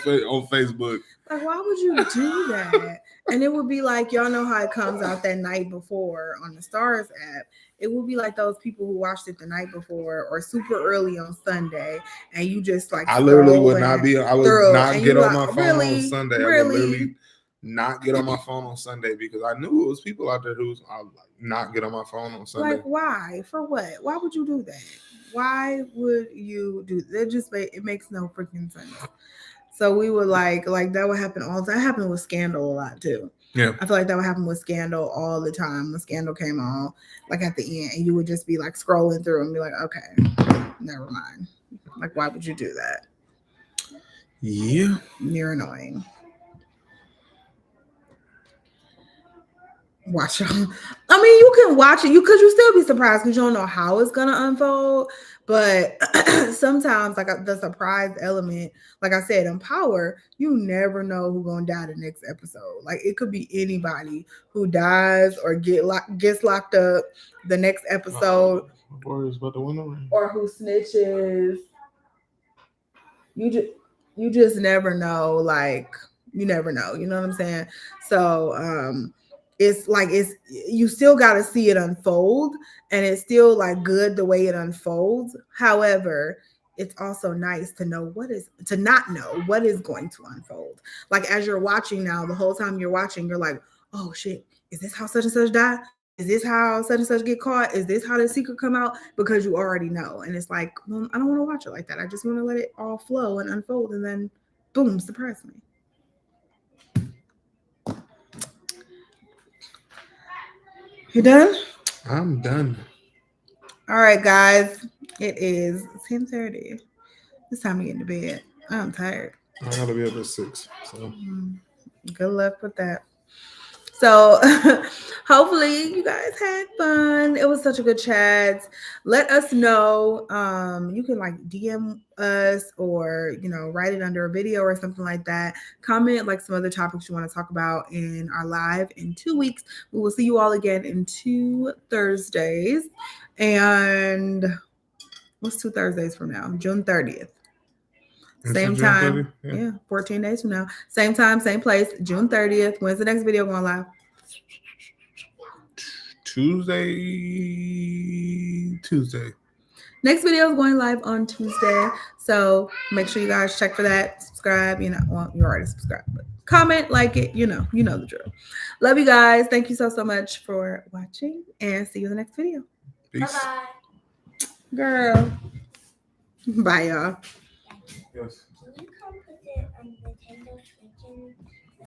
Facebook.
Like, why would you do that? And it would be like, y'all know how it comes out that night before on the Stars app. It would be like those people who watched it the night before or super early on Sunday, and you just like
I literally would
scrolling
not be. I would
through,
not
and
get
you
on
like,
my phone
really,
on Sunday. I would literally not get on my phone on Sunday because I knew it was people out there who was I would not get on my phone on Sunday.
Like, why? For what? Why would you do that? Why would you do that? It makes no freaking sense. So we would like that would happen all the time. That happened with Scandal a lot too.
Yeah.
I feel like that would happen with Scandal all the time. When Scandal came on, like at the end, and you would just be like scrolling through and be like, okay, never mind. Like, why would you do that?
Yeah.
You're annoying. Watch it. I mean, you can watch it. You still be surprised because you don't know how it's gonna unfold. But sometimes, like the surprise element, like I said, in Power, you never know who's gonna die the next episode. Like it could be anybody who dies or gets locked up the next episode,
Worries about the window,
or who snitches. You just never know. Like you never know. You know what I'm saying? So it's like you still got to see it unfold, and it's still like good the way it unfolds. However, it's also nice to know not know what is going to unfold. Like as you're watching now, the whole time you're watching, you're like, oh shit, is this how such and such die? Is this how such and such get caught? Is this how the secret come out? Because you already know. And it's like, well, I don't want to watch it like that. I just want to let it all flow and unfold, and then boom, surprise me. You done?
I'm done.
All right, guys. It is 10:30. It's time to get into bed. I'm tired.
I gotta be up at 6. So
Good luck with that. So hopefully you guys had fun. It was such a good chat. Let us know. You can like DM us or write it under a video or something like that. Comment like some other topics you want to talk about in our live in 2 weeks. We will see you all again in 2 Thursdays. And what's 2 Thursdays from now? June 30th. Same time. Yeah, 14 days from now. Same time, same place, June 30th. When's the next video going live?
Tuesday.
Next video is going live on Tuesday. So make sure you guys check for that. Subscribe. Well, you're already subscribed, but comment, like it. You know the drill. Love you guys. Thank you so much for watching, and see you in the next video.
Peace.
Bye-bye.
Girl. Bye, y'all.
Yes.
Can you come put the Nintendo Switch in?